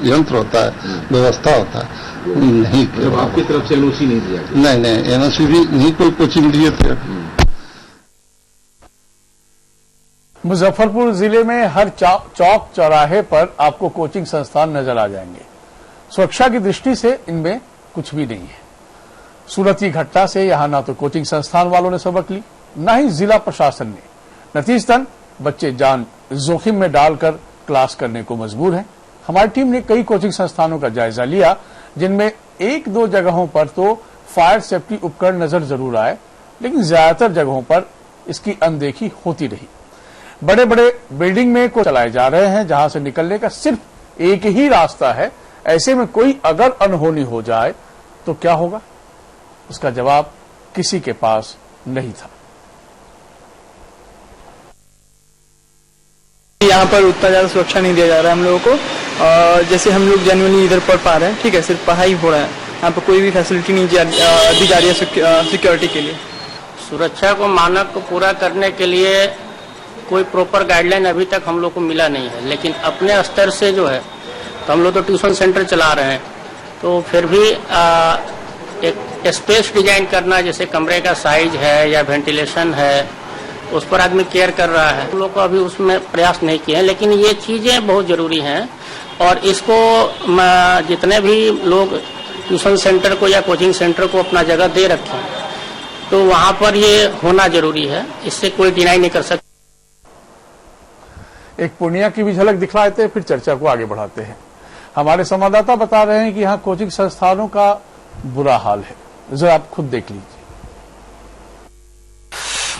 यंत्र होता है, व्यवस्था होता है, नहीं। आपकी तरफ से एनओसी नहीं दिया? नहीं, एनओसी भी नहीं कोई कोचिंग दिए थे। मुजफ्फरपुर जिले में हर चौक चौराहे पर आपको कोचिंग संस्थान नजर आ जाएंगे। सुरक्षा की दृष्टि से इनमें कुछ भी नहीं है। सूरत की घटना से यहां ना तो कोचिंग संस्थान वालों ने सबक ली, न ही जिला प्रशासन ने। नतीजतन बच्चे जान जोखिम में डालकर क्लास करने को मजबूर हैं। हमारी टीम ने कई कोचिंग संस्थानों का जायजा लिया, जिनमें एक दो जगहों पर तो फायर सेफ्टी उपकरण नजर जरूर आए, लेकिन ज्यादातर जगहों पर इसकी अनदेखी होती रही। बड़े बड़े बिल्डिंग में को चलाए जा रहे हैं, जहां से निकलने का सिर्फ एक ही रास्ता है। ऐसे में कोई अगर अनहोनी हो जाए तो क्या होगा? उसका जवाब किसी के पास नहीं था। यहाँ पर उतना ज्यादा सुरक्षा नहीं दिया जा रहा है हम लोगों को। जैसे हम लोग जेन्युइनली इधर पढ़ पा रहे हैं, ठीक है, सिर्फ पढ़ाई हो रहा है, यहाँ पर कोई भी फैसिलिटी नहीं दी जा रही है सिक्योरिटी के लिए। सुरक्षा को मानक को पूरा करने के लिए कोई प्रॉपर गाइडलाइन अभी तक हम लोग को मिला नहीं है, लेकिन अपने स्तर से जो है तो हम लोग तो ट्यूशन सेंटर चला रहे हैं, तो फिर भी एक स्पेस डिजाइन करना, जैसे कमरे का साइज है या वेंटिलेशन है, उस पर आदमी केयर कर रहा है। हम लोग को अभी उसमें प्रयास नहीं किए हैं, लेकिन ये चीजें बहुत जरूरी हैं और इसको जितने भी लोग ट्यूशन सेंटर को या कोचिंग सेंटर को अपना जगह दे रखें, तो वहां पर ये होना जरूरी है, इससे कोई डिनाई नहीं कर सकता। एक पूर्णिया की भी झलक दिखला देते हैं, फिर चर्चा को आगे बढ़ाते हैं। हमारे संवाददाता बता रहे हैं कि यहाँ कोचिंग संस्थानों का बुरा हाल है, जरा आप खुद देख लीजिए।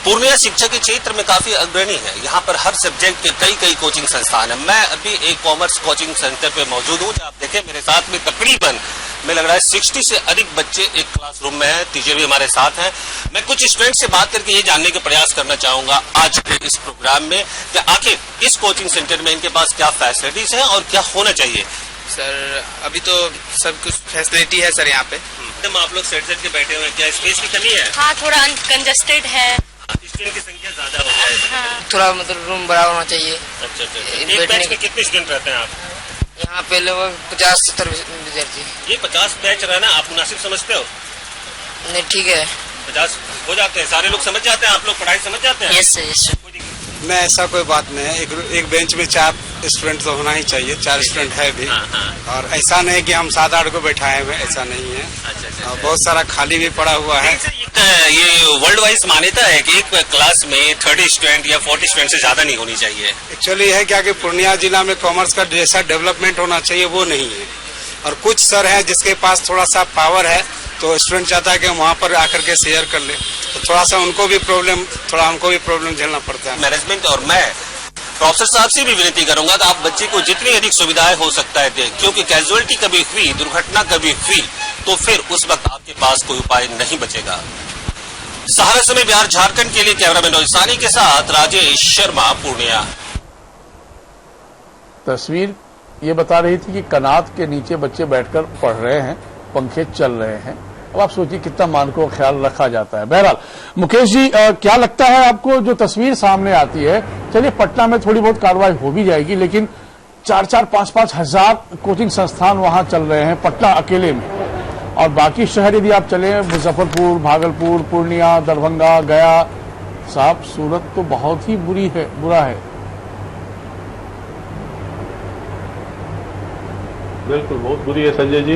पूर्णिया शिक्षा के क्षेत्र में काफी अग्रणी है। यहाँ पर हर सब्जेक्ट के कई कोचिंग संस्थान है। मैं अभी एक कॉमर्स कोचिंग सेंटर पे मौजूद हूँ। आप देखें मेरे साथ में तकरीबन मैं लग रहा है 60 से अधिक बच्चे एक क्लासरूम में हैं। टीचर भी हमारे साथ हैं। मैं कुछ स्टूडेंट से बात करके ये जानने का प्रयास करना चाहूंगा आज के इस प्रोग्राम में कि आखिर इस कोचिंग सेंटर में इनके पास क्या फैसिलिटीज है और क्या होना चाहिए। सर अभी तो सब कुछ फैसिलिटी है सर यहाँ पे। आप लोग सेट के बैठे हुए हैं, क्या स्पेस की कमी है? हाँ, थोड़ा कंजस्टेड है। स्टूडेंट की संख्या ज्यादा हो जाए। हाँ। थोड़ा मतलब रूम बड़ा होना चाहिए। अच्छा। एक बैच में कितने स्टूडेंट रहते हैं आप? यहाँ पे लगभग 50-70 विद्यार्थी। ये 50 बैच रहना आप मुनासिब समझते हो? नहीं, ठीक है, 50 हो जाते हैं। सारे लोग समझ जाते हैं, आप लोग पढ़ाई समझ जाते हैं? Yes sir. मैं ऐसा कोई बात नहीं है। एक बेंच में 4 स्टूडेंट तो होना ही चाहिए। 4 स्टूडेंट है भी। और ऐसा नहीं कि हम 7-8 को बैठाए हुए, ऐसा नहीं है। अच्छा। बहुत सारा खाली भी पड़ा हुआ है। ये वर्ल्ड वाइज मान्यता है कि एक क्लास में 30 स्टूडेंट या 40 स्टूडेंट से ज्यादा नहीं होनी चाहिए। एक्चुअली है क्या कि पूर्णिया जिला में कॉमर्स का जैसा डेवलपमेंट होना चाहिए वो नहीं है। और कुछ सर हैं जिसके पास थोड़ा सा पावर है, तो स्टूडेंट चाहता है कि वहाँ पर आकर के शेयर कर ले, तो थोड़ा हमको भी प्रॉब्लम झेलना पड़ता है। मैनेजमेंट और मैं प्रोफेसर साहब से भी विनती करूंगा कि आप बच्चे को जितनी अधिक सुविधाएं हो सकता है दें, क्योंकि कैजुअलिटी कभी हुई, दुर्घटना कभी हुई, तो फिर उस वक्त आपके पास कोई उपाय नहीं बचेगा। सहारा समय बिहार झारखंड के लिए कैमरामैन रोहित के साथ राजेश शर्मा, पूर्णिया। तस्वीर ये बता रही थी कि कनात के नीचे बच्चे बैठकर पढ़ रहे हैं, पंखे चल रहे हैं। अब आप सोचिए कितना मानकों का ख्याल रखा जाता है। बहरहाल मुकेश जी, क्या लगता है आपको जो तस्वीर सामने आती है? चलिए पटना में थोड़ी बहुत कार्रवाई हो भी जाएगी, लेकिन 4-4, 5-5 हजार कोचिंग संस्थान वहां चल रहे हैं पटना अकेले में, और बाकी शहर यदि आप चले मुजफ्फरपुर, भागलपुर, पूर्णिया, दरभंगा, गया, साहब सूरत तो बहुत ही बुरा है। बिल्कुल बहुत बुरी है संजय जी।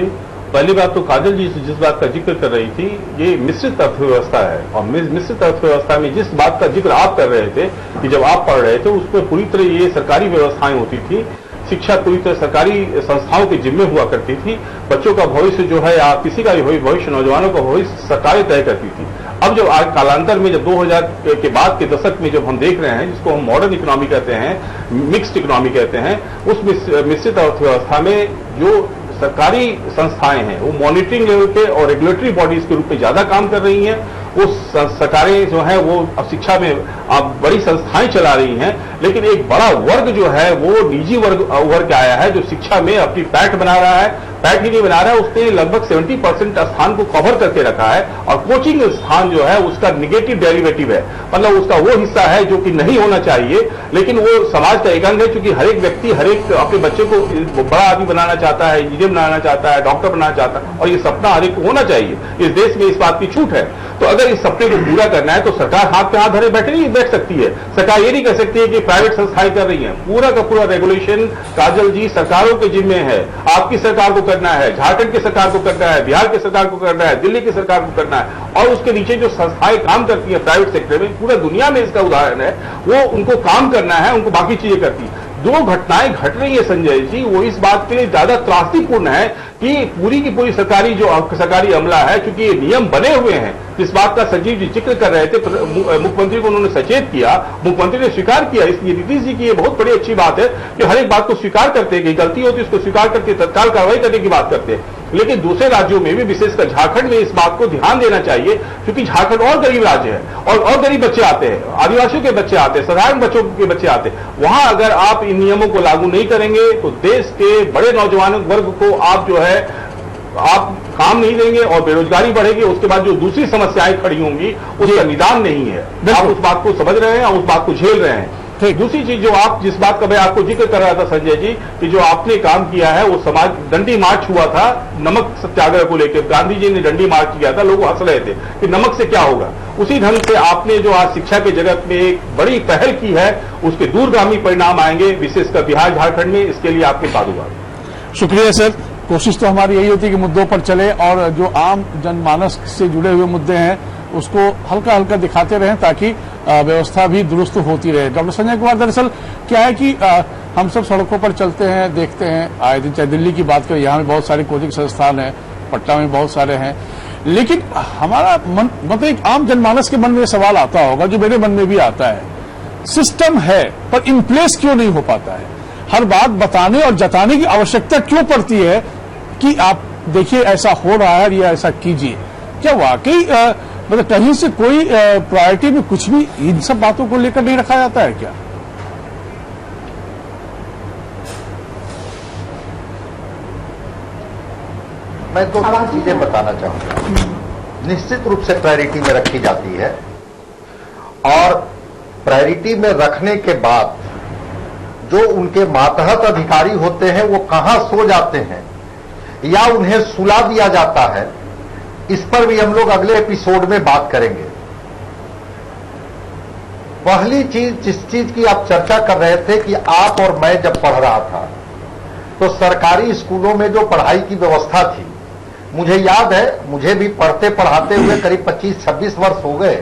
पहली बात तो काजल जी जिस बात का जिक्र कर रही थी, ये मिश्रित अर्थव्यवस्था है, और मिश्रित अर्थव्यवस्था में जिस बात का जिक्र आप कर रहे थे कि जब आप पढ़ रहे थे उसमें पूरी तरह ये सरकारी व्यवस्थाएं होती थी, शिक्षा पूरी तरह सरकारी संस्थाओं के जिम्मे हुआ करती थी। बच्चों का भविष्य जो है या किसी का भी भविष्य, नौजवानों का भविष्य सरकारें तय करती थी। अब जब आज कालांतर में जब 2000 के बाद के दशक में जब हम देख रहे हैं, जिसको हम मॉडर्न इकोनॉमी कहते हैं, मिक्स्ड इकोनॉमी कहते हैं, उस मिश्रित अर्थव्यवस्था में जो सरकारी संस्थाएं हैं वो मॉनिटरिंग लेवल पे और रेगुलेटरी बॉडीज के रूप में ज्यादा काम कर रही हैं, वो सरकारें जो है वो अब शिक्षा में अब बड़ी संस्थाएं चला रही हैं, लेकिन एक बड़ा वर्ग जो है वो निजी वर्ग उभर के आया है जो शिक्षा में अपनी पैठ बना रहा है। पैठ ही नहीं बना रहा है, उसने लगभग 70% स्थान को कवर करके रखा है और कोचिंग स्थान जो है उसका निगेटिव डेरिवेटिव है, मतलब उसका वो हिस्सा है जो कि नहीं होना चाहिए, लेकिन वो समाज का एक अंग है। क्योंकि हर एक व्यक्ति हर एक अपने बच्चे को बड़ा आदमी बनाना चाहता है, इंजीनियर बनाना चाहता है, डॉक्टर बनाना चाहता है, और ये सपना हर एक को होना चाहिए। इस देश में इस बात की छूट है। तो अगर इस सपने को पूरा करना है तो सरकार हाथ पे हाथ धरे बैठ सकती है। सरकार ये नहीं कह सकती है कि प्राइवेट संस्थाएं कर रही हैं। पूरा का पूरा रेगुलेशन काजल जी सरकारों के जिम्मे है। आपकी सरकार को करना है, झारखंड की सरकार को करना है, बिहार की सरकार को करना है, दिल्ली की सरकार को करना है, और उसके नीचे जो संस्थाएं काम करती है प्राइवेट सेक्टर में, पूरा दुनिया में इसका उदाहरण है, वो उनको काम करना है, उनको बाकी चीजें करती है। जो घटनाएं घट रही है संजय जी, वो इस बात के लिए ज्यादा त्रासदीपूर्ण है कि पूरी की पूरी सरकारी अमला है, क्योंकि ये नियम बने हुए हैं। इस बात का संजीव जी जिक्र कर रहे थे, मुख्यमंत्री को उन्होंने सचेत किया, मुख्यमंत्री ने स्वीकार किया। इसलिए नीतीश जी की ये बहुत बड़ी अच्छी बात है कि हर एक बात को स्वीकार करते हैं कि गलती होती है उसको स्वीकार करके तत्काल कार्रवाई करने की बात करते हैं। लेकिन दूसरे राज्यों में भी, विशेषकर झारखंड में, इस बात को ध्यान देना चाहिए, क्योंकि झारखंड और गरीब राज्य है और गरीब बच्चे आते हैं, आदिवासियों के बच्चे आते हैं, साधारण बच्चों के बच्चे आते हैं। वहां अगर आप इन नियमों को लागू नहीं करेंगे तो देश के बड़े नौजवान वर्ग को आप जो है आप काम नहीं देंगे और बेरोजगारी बढ़ेगी। उसके बाद जो दूसरी समस्याएं खड़ी होंगी उसका निदान नहीं है। आप उस बात को समझ रहे हैं और उस बात को झेल रहे हैं। दूसरी चीज जो आप जिस बात का मैं आपको जिक्र कर रहा था संजय जी, कि जो आपने काम किया है वो समाज डंडी मार्च हुआ था नमक सत्याग्रह को लेकर, गांधी जी ने डंडी मार्च किया था, लोग हंस रहे थे कि नमक से क्या होगा। उसी ढंग से आपने जो आज शिक्षा के जगत में एक बड़ी पहल की है, उसके दूरगामी परिणाम आएंगे, विशेषकर बिहार झारखंड में। इसके लिए आपके साधुवाद। शुक्रिया सर। कोशिश तो हमारी यही होती है कि मुद्दों पर चले और जो आम जनमानस से जुड़े हुए मुद्दे हैं उसको हल्का हल्का दिखाते रहें ताकि व्यवस्था भी दुरुस्त होती रहे। डॉक्टर संजय कुमार, दरअसल क्या है कि हम सब सड़कों पर चलते हैं, देखते हैं आए दिन, चाहे दिल्ली की बात करें, यहाँ में बहुत सारे कोचिंग संस्थान हैं, पटना में बहुत सारे हैं, लेकिन हमारा मन, मतलब एक आम जनमानस के मन में सवाल आता होगा, जो मेरे मन में भी आता है, सिस्टम है पर इन प्लेस क्यों नहीं हो पाता है? हर बात बताने और जताने की आवश्यकता क्यों पड़ती है कि आप देखिए ऐसा हो रहा है या ऐसा कीजिए? क्या वाकई मतलब कहीं से कोई प्रायोरिटी में कुछ भी इन सब बातों को लेकर नहीं रखा जाता है क्या? मैं दो तीन चीजें बताना चाहूंगा। निश्चित रूप से प्रायोरिटी में रखी जाती है और प्रायोरिटी में रखने के बाद जो उनके मातहत अधिकारी होते हैं वो कहां सो जाते हैं या उन्हें सुला दिया जाता है, इस पर भी हम लोग अगले एपिसोड में बात करेंगे। पहली चीज जिस चीज की आप चर्चा कर रहे थे कि आप और मैं जब पढ़ रहा था तो सरकारी स्कूलों में जो पढ़ाई की व्यवस्था थी, मुझे याद है, मुझे भी पढ़ते पढ़ाते हुए करीब 25-26 वर्ष हो गए,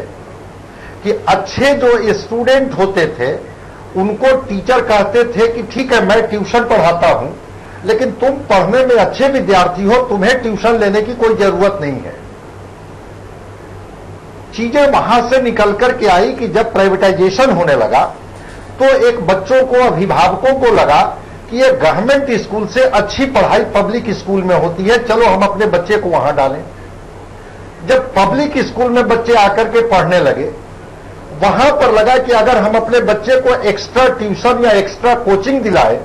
कि अच्छे जो स्टूडेंट होते थे उनको टीचर कहते थे कि ठीक है मैं ट्यूशन पढ़ाता हूं, लेकिन तुम पढ़ने में अच्छे विद्यार्थी हो, तुम्हें ट्यूशन लेने की कोई जरूरत नहीं है। चीजें वहां से निकल कर के आई कि जब प्राइवेटाइजेशन होने लगा तो एक बच्चों को, अभिभावकों को लगा कि ये गवर्नमेंट स्कूल से अच्छी पढ़ाई पब्लिक स्कूल में होती है, चलो हम अपने बच्चे को वहां डालें। जब पब्लिक स्कूल में बच्चे आकर के पढ़ने लगे, वहां पर लगा कि अगर हम अपने बच्चे को एक्स्ट्रा ट्यूशन या एक्स्ट्रा कोचिंग दिलाए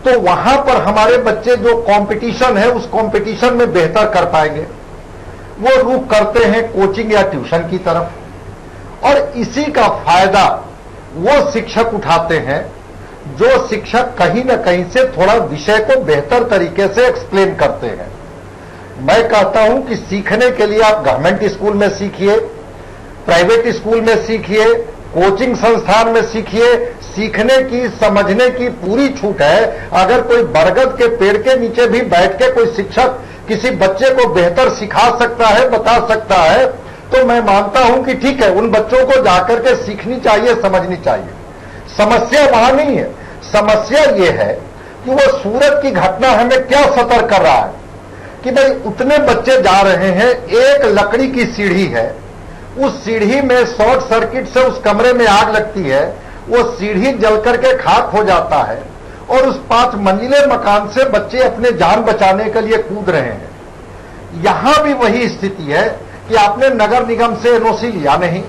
तो वहां पर हमारे बच्चे जो कंपटीशन है उस कंपटीशन में बेहतर कर पाएंगे। वो रुख करते हैं कोचिंग या ट्यूशन की तरफ और इसी का फायदा वो शिक्षक उठाते हैं जो शिक्षक कहीं ना कहीं से थोड़ा विषय को बेहतर तरीके से एक्सप्लेन करते हैं। मैं कहता हूं कि सीखने के लिए आप गवर्नमेंट स्कूल में सीखिए, प्राइवेट स्कूल में सीखिए, कोचिंग संस्थान में सीखिए, सीखने की, समझने की पूरी छूट है। अगर कोई बरगद के पेड़ के नीचे भी बैठ के कोई शिक्षक किसी बच्चे को बेहतर सिखा सकता है, बता सकता है, तो मैं मानता हूं कि ठीक है, उन बच्चों को जाकर के सीखनी चाहिए, समझनी चाहिए। समस्या वहां नहीं है, समस्या ये है कि वो सूरत की घटना हमें क्या सतर्क कर रहा है कि भाई उतने बच्चे जा रहे हैं, एक लकड़ी की सीढ़ी है, उस सीढ़ी में शॉर्ट सर्किट से उस कमरे में आग लगती है, वो सीढ़ी जल करके खाक हो जाता है और उस 5 मंजिले मकान से बच्चे अपने जान बचाने के लिए कूद रहे हैं। यहां भी वही स्थिति है कि आपने नगर निगम से एनओसी लिया नहीं,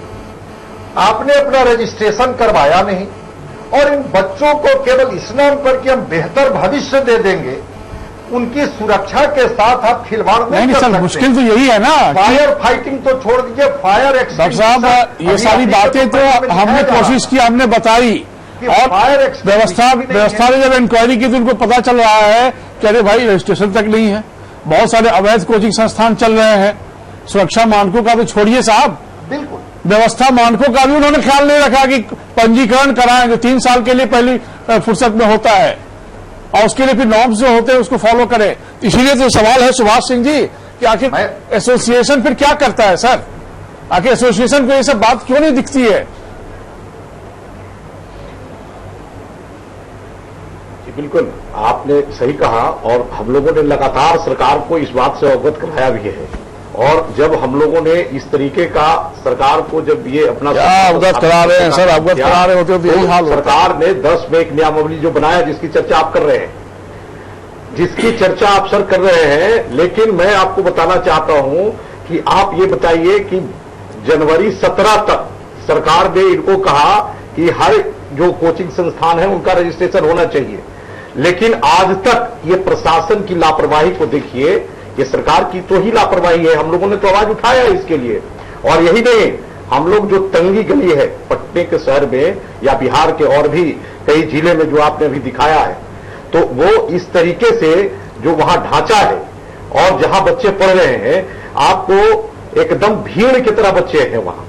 आपने अपना रजिस्ट्रेशन करवाया नहीं, और इन बच्चों को केवल इस नाम पर कि हम बेहतर भविष्य दे देंगे, उनकी सुरक्षा के साथ आप खिलवाड़ नहीं कर सकते। मुश्किल तो यही है ना, फायर फाइटिंग तो छोड़ दीजिए, फायर डॉक्टर साहब ये सारी बातें तो हमने कोशिश की, हमने बताई, और व्यवस्था ने जब इंक्वायरी की तो उनको पता चल रहा है कि अरे भाई रजिस्ट्रेशन तक नहीं है, बहुत सारे अवैध कोचिंग संस्थान चल रहे हैं, सुरक्षा मानकों का तो छोड़िए साहब, बिल्कुल व्यवस्था मानकों का भी उन्होंने ख्याल नहीं रखा कि पंजीकरण कराएं जो 3 साल के लिए पहली फुर्सत में होता है, और उसके लिए फिर नॉर्म्स जो होते हैं उसको फॉलो करें। इसीलिए तो सवाल है सुभाष सिंह जी कि आखिर एसोसिएशन फिर क्या करता है सर, आखिर एसोसिएशन को ये सब बात क्यों नहीं दिखती है? बिल्कुल आपने सही कहा, और हम लोगों ने लगातार सरकार को इस बात से अवगत कराया भी है, और जब हम लोगों ने इस तरीके का सरकार को जब ये अपना अवगत करा रहे हैं सर, अवगत करा रहे होते तो यही हाल होता। सरकार ने 10 में एक नियमावली जो बनाया जिसकी चर्चा आप कर रहे हैं, जिसकी चर्चा आप सर कर रहे हैं, लेकिन मैं आपको बताना चाहता हूं कि आप ये बताइए कि जनवरी 17 तक सरकार ने इनको कहा कि हर जो कोचिंग संस्थान है उनका रजिस्ट्रेशन होना चाहिए, लेकिन आज तक ये प्रशासन की लापरवाही को देखिए, ये सरकार की तो ही लापरवाही है। हम लोगों ने तो आवाज उठाया है इसके लिए, और यही नहीं, हम लोग जो तंगी गली है पटने के शहर में या बिहार के और भी कई जिले में जो आपने अभी दिखाया है, तो वो इस तरीके से जो वहां ढांचा है और जहां बच्चे पढ़ रहे हैं, आपको एकदम भीड़ की तरह बच्चे हैं, वहां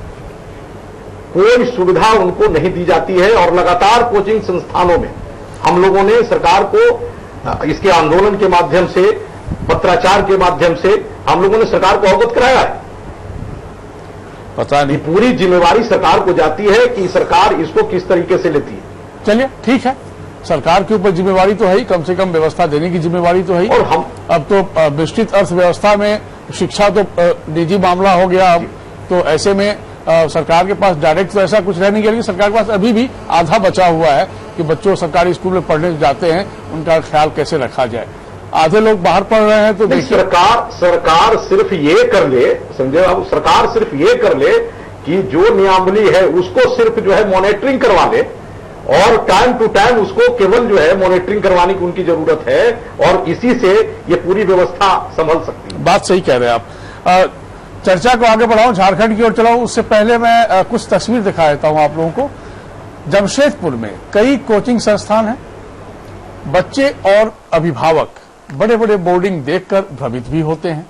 कोई सुविधा उनको नहीं दी जाती है, और लगातार कोचिंग संस्थानों में हम लोगों ने सरकार को इसके आंदोलन के माध्यम से, पत्राचार के माध्यम से हम लोगों ने सरकार को अवगत कराया है। पता नहीं, पूरी जिम्मेवारी सरकार को जाती है कि सरकार इसको किस तरीके से लेती है। चलिए ठीक है, सरकार के ऊपर जिम्मेवारी तो है ही, कम से कम व्यवस्था देने की जिम्मेवारी तो है ही, और हम अब तो विस्तृत अर्थव्यवस्था में शिक्षा तो निजी मामला हो गया, अब तो ऐसे में सरकार के पास डायरेक्ट तो ऐसा कुछ रहने के लिए सरकार के पास अभी भी आधा बचा हुआ है कि बच्चों सरकारी स्कूल में पढ़ने जाते हैं उनका ख्याल कैसे रखा जाए। आधे लोग बाहर पढ़ रहे हैं तो देखिए, सरकार सिर्फ ये कर ले, समझे बाबू, सरकार सिर्फ ये कर ले कि जो नियमावली है उसको सिर्फ जो है मॉनिटरिंग करवा ले, और टाइम टू टाइम उसको केवल जो है मॉनिटरिंग करवाने की उनकी जरूरत है, और इसी से ये पूरी व्यवस्था संभल सकती है। बात सही कह रहे हैं आप। चर्चा को आगे बढ़ाऊं, झारखंड की ओर चलाऊं, उससे पहले मैं कुछ तस्वीर दिखा देता हूं आप लोगों को। जमशेदपुर में कई कोचिंग संस्थान हैं, बच्चे और अभिभावक बड़े बड़े बोर्डिंग देखकर भ्रमित भी होते हैं।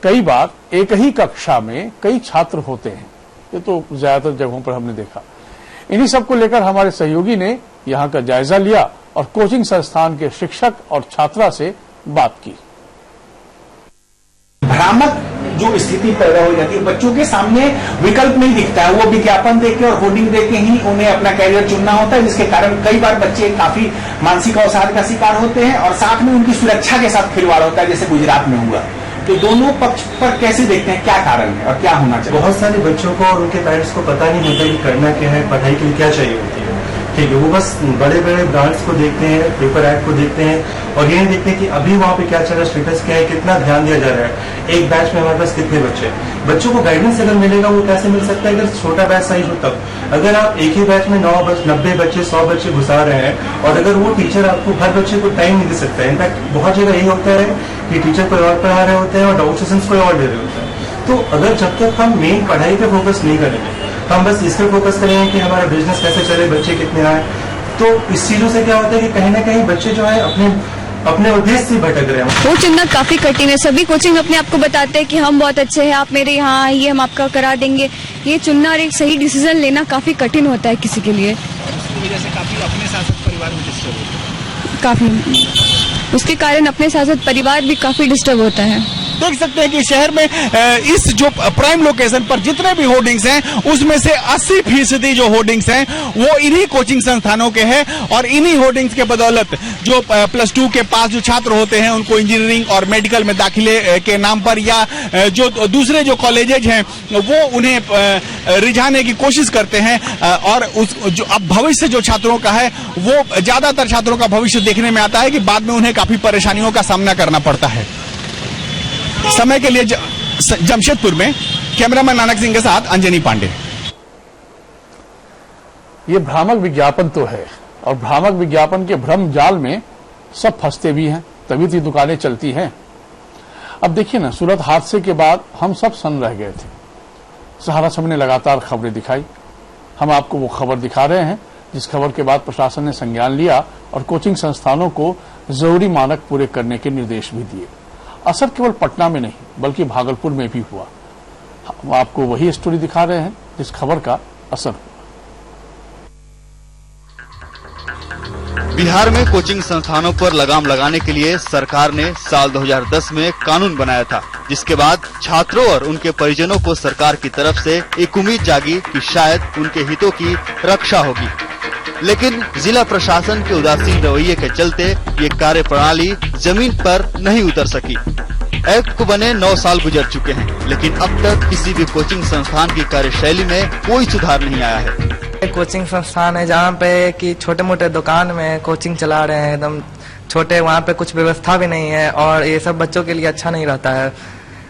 कई बार एक ही कक्षा में कई छात्र होते हैं, ये तो ज्यादातर जगहों पर हमने देखा। इन्हीं सबको लेकर हमारे सहयोगी ने यहां का जायजा लिया और कोचिंग संस्थान के शिक्षक और छात्रा से बात की। भ्रामक जो स्थिति पैदा हो जाती है, बच्चों के सामने विकल्प नहीं दिखता है, वो विज्ञापन देख के और होर्डिंग देख के ही उन्हें अपना कैरियर चुनना होता है, जिसके कारण कई बार बच्चे काफी मानसिक अवसाद का शिकार होते हैं, और साथ में उनकी सुरक्षा के साथ खिलवाड़ होता है, जैसे गुजरात में हुआ। तो दोनों पक्ष पर कैसे देखते हैं, क्या कारण है और क्या होना चाहिए? बहुत सारे बच्चों को और उनके पेरेंट्स को पता नहीं होता कि करना क्या है, पढ़ाई के लिए क्या चाहिए होती है। ठीक है, वो बस बड़े बड़े ब्रांड्स को देखते हैं, पेपर ऐड को देखते हैं, और ये नहीं देखते कि अभी वहाँ पे क्या चल रहा है, स्टेटस क्या है, कितना ध्यान दिया जा रहा है, एक बैच में हमारे पास कितने बच्चे। बच्चों को गाइडेंस अगर मिलेगा वो कैसे मिल सकता है अगर छोटा बैच साइज हो तब। अगर आप एक ही बैच में 90 बच्चे 100 बच्चे घुसा रहे हैं, और अगर वो टीचर आपको हर बच्चे को टाइम नहीं दे सकता है, इनफैक्ट बहुत जगह यही होता है कि टीचर कोई और पढ़ा रहे होते हैं और डाउट सेशंस कोई और दे रहे होते हैं। तो अगर जब तक हम मेन पढ़ाई पे फोकस नहीं करेंगे, हम बस इस पर फोकस करेंगे कि हमारा बिजनेस कैसे चले, बच्चे कितने आए, तो इस चीजों से क्या होता है कि कहीं ना कहीं बच्चे जो है अपने उद्देश्य से भटक रहे हैं। वो चुनना काफी कठिन है। सभी कोचिंग अपने आप को बताते हैं कि हम बहुत अच्छे हैं, आप मेरे यहाँ आइए, हम आपका करा देंगे। ये चुनना और एक सही डिसीजन लेना काफी कठिन होता है किसी के लिए। उसकी वजह से काफी अपने साथ परिवार में डिस्टर्ब होता है, काफी उसके कारण अपने साथ परिवार भी काफी डिस्टर्ब होता है। देख सकते हैं कि शहर में इस जो प्राइम लोकेशन पर जितने भी होर्डिंग्स हैं उसमें से 80% जो होर्डिंग्स हैं वो इन्हीं कोचिंग संस्थानों के हैं, और इन्हीं होर्डिंग्स के बदौलत जो +2 के पास जो छात्र होते हैं उनको इंजीनियरिंग और मेडिकल में दाखिले के नाम पर या जो दूसरे जो कॉलेजेज हैं वो उन्हें रिझाने की कोशिश करते हैं, और उस जो अब भविष्य जो छात्रों का है वो ज्यादातर छात्रों का भविष्य देखने में आता है कि बाद में उन्हें काफी परेशानियों का सामना करना पड़ता है। समय के लिए जमशेदपुर में कैमरामैन नानक सिंह के साथ अंजनी पांडे। ये भ्रामक विज्ञापन तो है, और भ्रामक विज्ञापन के भ्रम जाल में सब फंसते भी हैं, तभी तो दुकानें चलती हैं। अब देखिए ना, सूरत हादसे के बाद हम सब सन्न रह गए थे। सहारा समय ने लगातार खबरें दिखाई, हम आपको वो खबर दिखा रहे हैं जिस खबर के बाद प्रशासन ने संज्ञान लिया और कोचिंग संस्थानों को जरूरी मानक पूरे करने के निर्देश भी दिए। असर केवल पटना में नहीं बल्कि भागलपुर में भी हुआ। हम आपको वही स्टोरी दिखा रहे हैं जिस खबर का असर हुआ। बिहार में कोचिंग संस्थानों पर लगाम लगाने के लिए सरकार ने साल 2010 में कानून बनाया था, जिसके बाद छात्रों और उनके परिजनों को सरकार की तरफ से एक उम्मीद जागी कि शायद उनके हितों की रक्षा होगी। लेकिन जिला प्रशासन के उदासीन रवैये के चलते ये कार्यप्रणाली जमीन पर नहीं उतर सकी। एक्ट को बने 9 साल गुजर चुके हैं, लेकिन अब तक किसी भी कोचिंग संस्थान की कार्यशैली में कोई सुधार नहीं आया है। कोचिंग संस्थान है जहाँ पे कि छोटे मोटे दुकान में कोचिंग चला रहे हैं, एकदम छोटे, वहाँ पे कुछ व्यवस्था भी नहीं है और ये सब बच्चों के लिए अच्छा नहीं रहता है।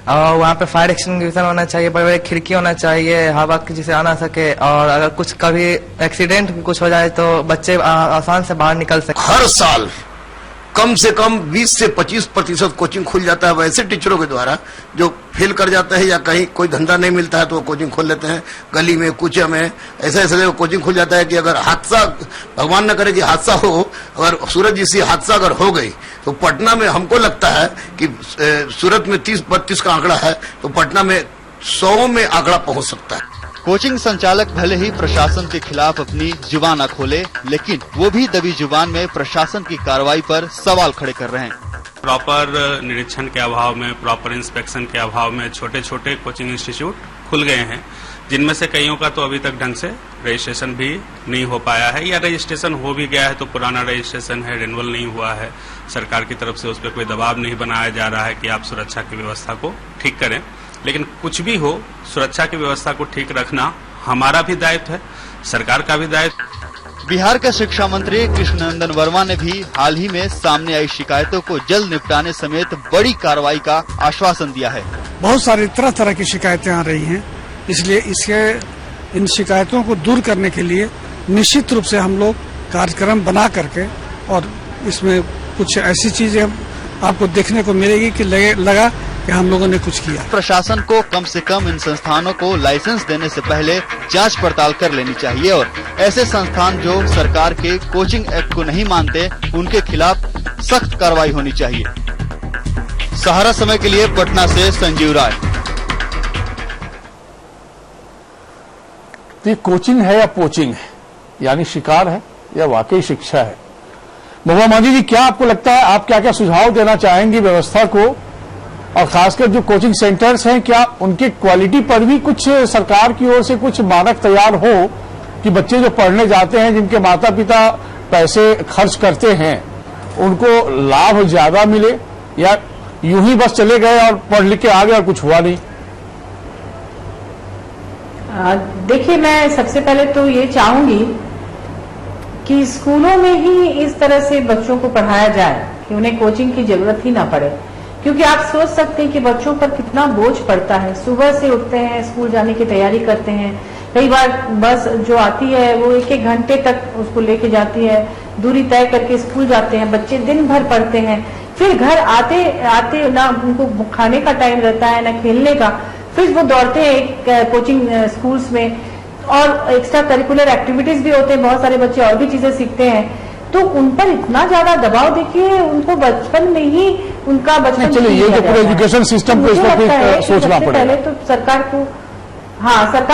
और वहाँ पे फायर एक्सटिंग्विशर होना चाहिए, बड़े बड़े खिड़की होना चाहिए, हवा की जिसे आना सके, और अगर कुछ कभी एक्सीडेंट भी कुछ हो जाए तो बच्चे आसान से बाहर निकल सके। हर साल कम से कम 20 से 25% कोचिंग खुल जाता है वैसे टीचरों के द्वारा जो फेल कर जाते हैं या कहीं कोई धंधा नहीं मिलता है तो वो कोचिंग खोल लेते हैं। गली में, कुछ में ऐसा जगह कोचिंग खुल जाता है कि अगर हादसा, भगवान न करे कि हादसा हो, अगर सूरत जैसी हादसा अगर हो गई तो पटना में हमको लगता है कि सूरत में 30-32 का आंकड़ा है तो पटना में 100 में आंकड़ा पहुंच सकता है। कोचिंग संचालक भले ही प्रशासन के खिलाफ अपनी जुबान न खोले, लेकिन वो भी दबी जुबान में प्रशासन की कार्रवाई पर सवाल खड़े कर रहे हैं। प्रॉपर निरीक्षण के अभाव में, प्रॉपर इंस्पेक्शन के अभाव में छोटे छोटे कोचिंग इंस्टीट्यूट खुल गए हैं, जिनमें से कईयों का तो अभी तक ढंग से रजिस्ट्रेशन भी नहीं हो पाया है, या रजिस्ट्रेशन हो भी गया है तो पुराना रजिस्ट्रेशन है, रिन्यूअल नहीं हुआ है। सरकार की तरफ से उस पर कोई दबाव नहीं बनाया जा रहा है कि आप सुरक्षा की व्यवस्था को ठीक करें। लेकिन कुछ भी हो, सुरक्षा की व्यवस्था को ठीक रखना हमारा भी दायित्व है, सरकार का भी दायित्व। बिहार के शिक्षा मंत्री कृष्णनंदन वर्मा ने भी हाल ही में सामने आई शिकायतों को जल्द निपटाने समेत बड़ी कार्रवाई का आश्वासन दिया है। बहुत सारी तरह तरह की शिकायतें आ रही हैं, इसलिए इन शिकायतों को दूर करने के लिए निश्चित रूप से हम लोग कार्यक्रम बना करके, और इसमें कुछ ऐसी चीजें आपको देखने को मिलेगी कि लगा कि हम लोगों ने कुछ किया। प्रशासन को कम से कम इन संस्थानों को लाइसेंस देने से पहले जांच पड़ताल कर लेनी चाहिए और ऐसे संस्थान जो सरकार के कोचिंग एक्ट को नहीं मानते उनके खिलाफ सख्त कार्रवाई होनी चाहिए। सहारा समय के लिए पटना से संजीव राय। ये कोचिंग है या पोचिंग है, यानी शिकार है या वाकई शिक्षा है? महुआ मांझी जी, क्या आपको लगता है, आप क्या क्या सुझाव देना चाहेंगी व्यवस्था को, और खासकर जो कोचिंग सेंटर्स हैं, क्या उनके क्वालिटी पर भी कुछ सरकार की ओर से कुछ मानक तैयार हो कि बच्चे जो पढ़ने जाते हैं, जिनके माता पिता पैसे खर्च करते हैं, उनको लाभ ज्यादा मिले, या यूं ही बस चले गए और पढ़ लिख के आ गए और कुछ हुआ नहीं? देखिए, मैं सबसे पहले तो ये चाहूंगी कि स्कूलों में ही इस तरह से बच्चों को पढ़ाया जाए कि उन्हें कोचिंग की जरूरत ही ना पड़े, क्योंकि आप सोच सकते हैं कि बच्चों पर कितना बोझ पड़ता है। सुबह से उठते हैं, स्कूल जाने की तैयारी करते हैं, कई बार बस जो आती है वो 1-1 घंटे तक उसको लेके जाती है, दूरी तय करके स्कूल जाते हैं, बच्चे दिन भर पढ़ते हैं, फिर घर आते आते ना उनको खाने का टाइम रहता है ना खेलने का, फिर वो दौड़ते हैं कोचिंग स्कूल्स में, और एक्स्ट्रा करिकुलर एक्टिविटीज भी होते हैं, बहुत सारे बच्चे और भी चीजें सीखते हैं, तो उन पर इतना ज्यादा दबाव, देखिए उनको बचपन में ही उनका बचपन। चलिए, ये जो पूरे एजुकेशन सिस्टम को इस पर सोचना पड़ेगा। पहले तो सरकार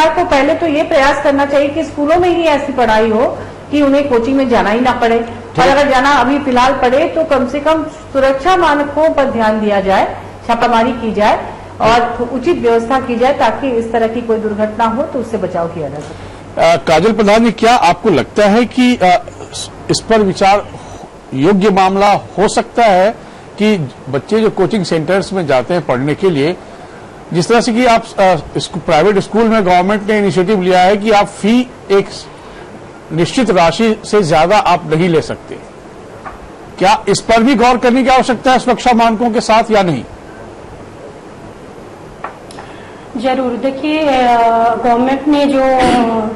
को पहले तो ये प्रयास करना चाहिए कि स्कूलों में ही ऐसी पढ़ाई हो कि उन्हें कोचिंग में जाना ही ना पड़े, और अगर जाना अभी फिलहाल पड़े तो कम से कम सुरक्षा मानकों पर ध्यान दिया जाए, छापामारी की जाए और उचित व्यवस्था की जाए ताकि इस तरह की कोई दुर्घटना हो तो उससे बचाव किया जा सके। काजल प्रधान जी, क्या आपको लगता है कि इस पर विचार योग्य मामला हो सकता है कि बच्चे जो कोचिंग सेंटर्स में जाते हैं पढ़ने के लिए, जिस तरह से कि आप प्राइवेट स्कूल में गवर्नमेंट ने इनिशिएटिव लिया है कि आप फी एक निश्चित राशि से ज्यादा आप नहीं ले सकते, क्या इस पर भी गौर करने की आवश्यकता है सुरक्षा मानकों के साथ या नहीं? जरूर। देखिए, गवर्नमेंट ने जो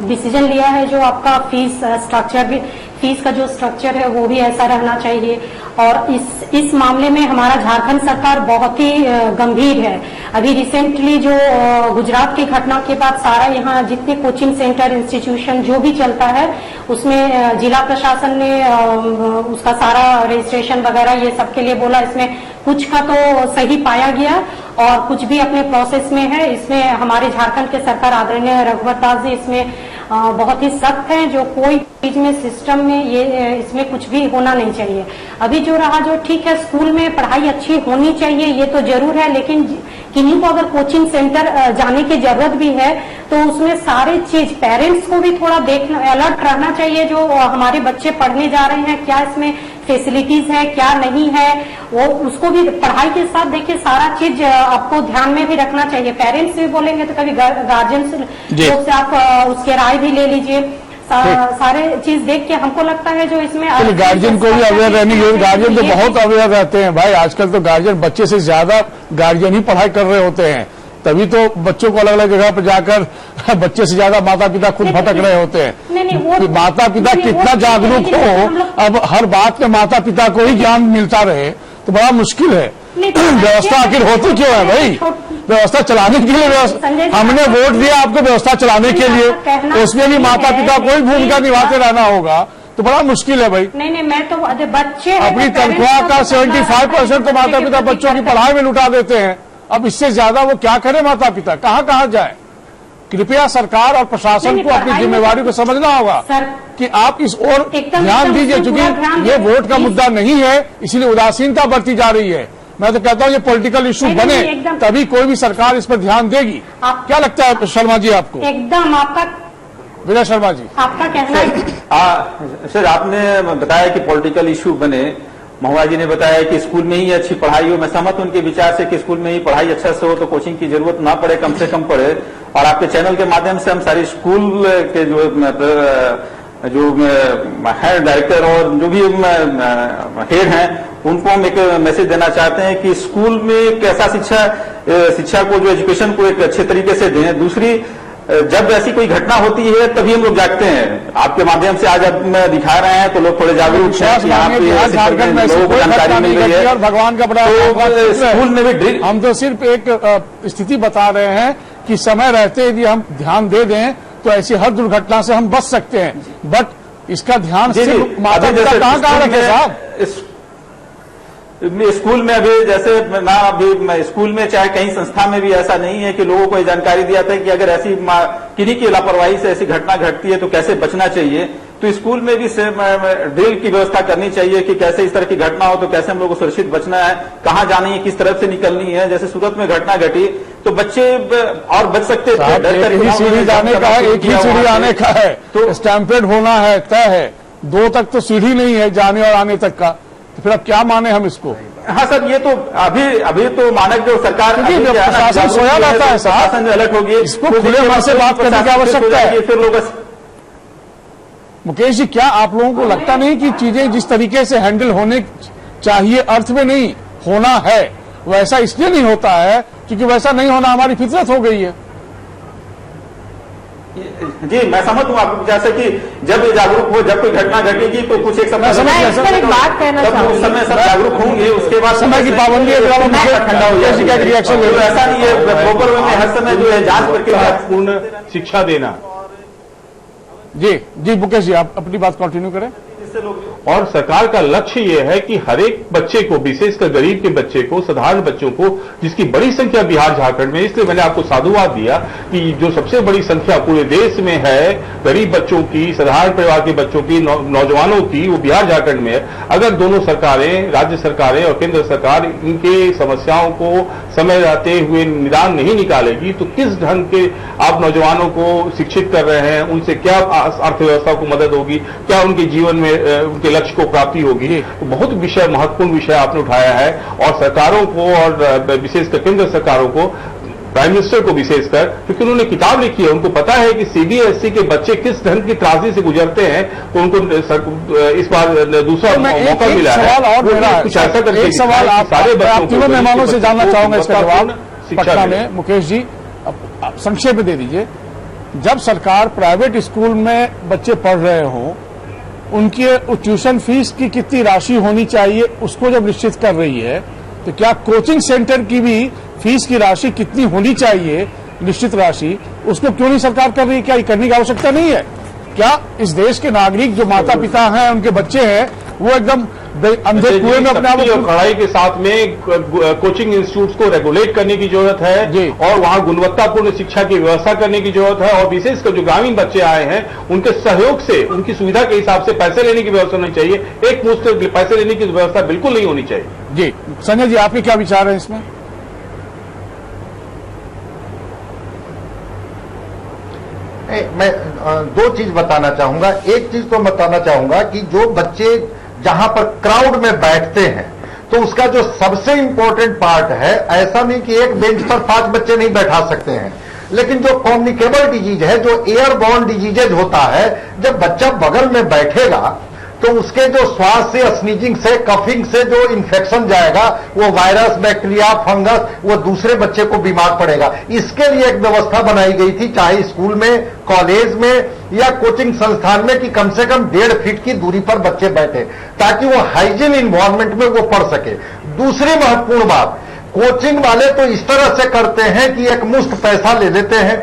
डिसीजन लिया है, जो आपका फीस स्ट्रक्चर भी, फीस का जो स्ट्रक्चर है वो भी ऐसा रहना चाहिए। और इस मामले में हमारा झारखंड सरकार बहुत ही गंभीर है। अभी रिसेंटली जो गुजरात की घटना के बाद सारा यहाँ जितने कोचिंग सेंटर, इंस्टीट्यूशन जो भी चलता है, उसमें जिला प्रशासन ने उसका सारा रजिस्ट्रेशन वगैरह ये सब के लिए बोला। इसमें कुछ का तो सही पाया गया और कुछ भी अपने प्रोसेस में है। इसमें हमारे झारखंड के सरकार आदरणीय रघुवर दास जी इसमें बहुत ही सख्त है, जो कोई चीज में सिस्टम में ये इसमें कुछ भी होना नहीं चाहिए। अभी जो रहा जो ठीक है, स्कूल में पढ़ाई अच्छी होनी चाहिए ये तो जरूर है, लेकिन किन्हीं को अगर कोचिंग सेंटर जाने की जरूरत भी है तो उसमें सारे चीज पेरेंट्स को भी थोड़ा देखना, अलर्ट रहना चाहिए। जो हमारे बच्चे पढ़ने जा रहे हैं, क्या इसमें फैसिलिटीज है, क्या नहीं है, वो उसको भी पढ़ाई के साथ देखिए सारा चीज आपको ध्यान में भी रखना चाहिए। पेरेंट्स भी बोलेंगे तो कभी गार्जियन लोग से आप उसके राय भी ले लीजिए। सारे चीज देख के हमको लगता है जो इसमें गार्जियन को भी अवेयर रहनी है। गार्जियन तो बहुत अवेयर रहते हैं भाई। आजकल तो गार्जियन बच्चे से ज्यादा गार्जियन ही पढ़ाई कर रहे होते हैं, तभी तो बच्चों को अलग अलग जगह पर जाकर बच्चे से ज्यादा माता पिता खुद भटक रहे होते हैं। माता पिता कितना जागरूक हो, अब हर बात में माता पिता को ही ज्ञान मिलता रहे तो बड़ा मुश्किल है। व्यवस्था आखिर होती क्यों है भाई? व्यवस्था चलाने के लिए हमने वोट दिया आपको व्यवस्था चलाने के लिए, उसमें भी माता पिता को ही भूमिका निभाते रहना होगा तो बड़ा मुश्किल है भाई। नहीं, मैं तो बच्चे अपनी तनख्वाह का 75% तो माता पिता बच्चों की पढ़ाई में लुटा देते हैं। अब इससे ज्यादा वो क्या करे माता पिता, कहाँ जाए? कृपया सरकार और प्रशासन को अपनी जिम्मेवारी को समझना होगा कि आप इस ओर ध्यान दीजिए, क्योंकि ये वोट का मुद्दा नहीं है, इसीलिए उदासीनता बढ़ती जा रही है। मैं तो कहता हूँ ये पॉलिटिकल इशू बने तभी कोई भी सरकार इस पर ध्यान देगी। क्या लगता है शर्मा जी आपको? एकदम आपका विजय शर्मा जी, आपका कहना है। सर, आपने बताया कि पॉलिटिकल इशू बने, महुआ जी ने बताया कि स्कूल में ही अच्छी पढ़ाई हो। मैं सहमत हूं उनके विचार से कि स्कूल में ही पढ़ाई अच्छा से हो तो कोचिंग की जरूरत ना पड़े, कम से कम पड़े। और आपके चैनल के माध्यम से हम सारी स्कूल के जो है डायरेक्टर और जो भी हेड हैं उनको हम एक मैसेज देना चाहते हैं कि स्कूल में कैसा शिक्षा को, जो एजुकेशन को एक अच्छे तरीके से दें। दूसरी, जब ऐसी कोई घटना होती है तभी हम लोग जागते हैं। आपके माध्यम से आज आप दिखा रहे हैं तो लोग थोड़े जागरूक हैं, यहाँ पे लोगों को जानकारी मिल रही है। भगवान का बड़ा स्कूल में भी हम तो सिर्फ एक स्थिति बता रहे हैं कि समय रहते यदि हम ध्यान दे दें तो ऐसी हर दुर्घटना से हम बच सकते हैं। बट इसका ध्यान सिर्फ माता पिता कहाँ रखे साहब? स्कूल में अभी जैसे ना, अभी स्कूल में चाहे कहीं संस्था में भी ऐसा नहीं है कि लोगों को जानकारी दिया था कि अगर ऐसी किन्हीं की लापरवाही से ऐसी घटना घटती है तो कैसे बचना चाहिए। तो स्कूल में भी ड्रिल की व्यवस्था करनी चाहिए कि कैसे इस तरह की घटना हो तो कैसे हम लोग को सुरक्षित बचना है, कहाँ जानी है, किस तरफ से निकलनी है। जैसे सूरत में घटना घटी तो बच्चे और बच सकते थे। एक ही सीढ़ी जाने का है, एक ही सीढ़ी आने का है, तो स्टैंपेड होना है, तय है। 2 तक तो सीढ़ी नहीं है जाने और आने तक का, तो फिर अब क्या माने हम इसको? हाँ सर, ये तो अभी तो मानक जो सरकार प्रशासन सोया रहता है, शासन जो अलर्ट होगी, इसको खुले मन से बात करने की आवश्यकता है। फिर लोग मुकेश जी, क्या आप लोगों को लगता नहीं कि चीजें जिस तरीके से हैंडल होने चाहिए अर्थ में नहीं होना है, वैसा इसलिए नहीं होता है क्योंकि वैसा नहीं होना हमारी फितरत हो गई है? जी, मैं समझ हूँ आपको, जैसे कि जब जागरूक हो, जब कोई घटना घटेगी तो कुछ एक समय एक बात कहना चाहूँगा, उस समय सब जागरूक होंगे, उसके बाद समय की पाबंदी ठंडा हो जाएगा। रिएक्शन ऐसा नहीं है, प्रॉपर वे में हर समय जो है जांच प्रक्रिया पूर्ण शिक्षा देना। जी मुकेश जी, आप अपनी बात कंटिन्यू करें। और सरकार का लक्ष्य यह है कि हर एक बच्चे को, विशेषकर गरीब के बच्चे को, साधारण बच्चों को, जिसकी बड़ी संख्या बिहार झारखंड में, इसलिए मैंने आपको साधुवाद दिया कि जो सबसे बड़ी संख्या पूरे देश में है गरीब बच्चों की, साधारण परिवार के बच्चों की, नौजवानों की, वो बिहार झारखंड में है। अगर दोनों सरकारें, राज्य सरकारें और केंद्र सरकार इनके समस्याओं को समय रहते हुए निदान नहीं निकालेगी तो किस ढंग के आप नौजवानों को शिक्षित कर रहे हैं, उनसे क्या अर्थव्यवस्था को मदद होगी, क्या उनके जीवन में उनके लक्ष्य को प्राप्ति होगी। तो बहुत विषय, महत्वपूर्ण विषय आपने उठाया है और सरकारों को और विशेषकर केंद्र सरकारों को, प्राइम मिनिस्टर को विशेषकर, क्योंकि उन्होंने किताब लिखी है, उनको पता है कि सीबीएसई के बच्चे किस ढंग की त्रासदी से गुजरते हैं, तो उनको इस बार दूसरा मौका मिला है। और कुछ ऐसा करके एक सवाल आप सारे मेहमानों से जानना चाहूंगा इसका जवाब। पटना में मुकेश जी, अब संक्षेप में दे दीजिए। जब सरकार प्राइवेट स्कूल में बच्चे पढ़ रहे हों, उनकी ट्यूशन फीस की कितनी राशि होनी चाहिए उसको जब निश्चित कर रही है, तो क्या कोचिंग सेंटर की भी फीस की राशि कितनी होनी चाहिए, निश्चित राशि, उसको क्यों नहीं सरकार कर रही है? क्या ये करने की आवश्यकता नहीं है? क्या इस देश के नागरिक जो माता पिता हैं, उनके बच्चे हैं, वो एकदम अंधे कुएं में अपने आप को कड़ाई के साथ में कोचिंग इंस्टीट्यूट्स को रेगुलेट करने की जरूरत है और वहां गुणवत्तापूर्ण शिक्षा की व्यवस्था करने की जरूरत है। और विशेषकर जो ग्रामीण बच्चे आए हैं, उनके सहयोग से, उनकी सुविधा के हिसाब से पैसे लेने की व्यवस्था होनी चाहिए। एक मुश्त पैसे लेने की व्यवस्था बिल्कुल नहीं होनी चाहिए। जी संजय जी, आपके क्या विचार है इसमें? मैं दो चीज बताना चाहूंगा। एक चीज तो बताना चाहूंगा कि जो बच्चे जहां पर क्राउड में बैठते हैं, तो उसका जो सबसे इंपॉर्टेंट पार्ट है, ऐसा नहीं कि एक बेंच पर 5 बच्चे नहीं बैठा सकते हैं, लेकिन जो कम्युनिकेबल डिजीज है, जो एयरबॉर्न डिजीजेज होता है, जब बच्चा बगल में बैठेगा तो उसके जो श्वास से, स्नीजिंग से, कफिंग से जो इन्फेक्शन जाएगा, वो वायरस, बैक्टीरिया, फंगस, वो दूसरे बच्चे को बीमार पड़ेगा। इसके लिए एक व्यवस्था बनाई गई थी, चाहे स्कूल में, कॉलेज में या कोचिंग संस्थान में, कि कम से कम 1.5 फीट की दूरी पर बच्चे बैठे, ताकि वो हाइजीन इन्वायरमेंट में वो पढ़ सके। दूसरी महत्वपूर्ण बात, कोचिंग वाले तो इस तरह से करते हैं कि एक मुश्त पैसा ले लेते हैं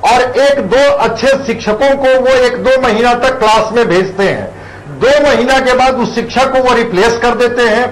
और 1-2 अच्छे शिक्षकों को वो 1-2 महीना तक क्लास में भेजते हैं। 2 महीना के बाद उस शिक्षक को वो रिप्लेस कर देते हैं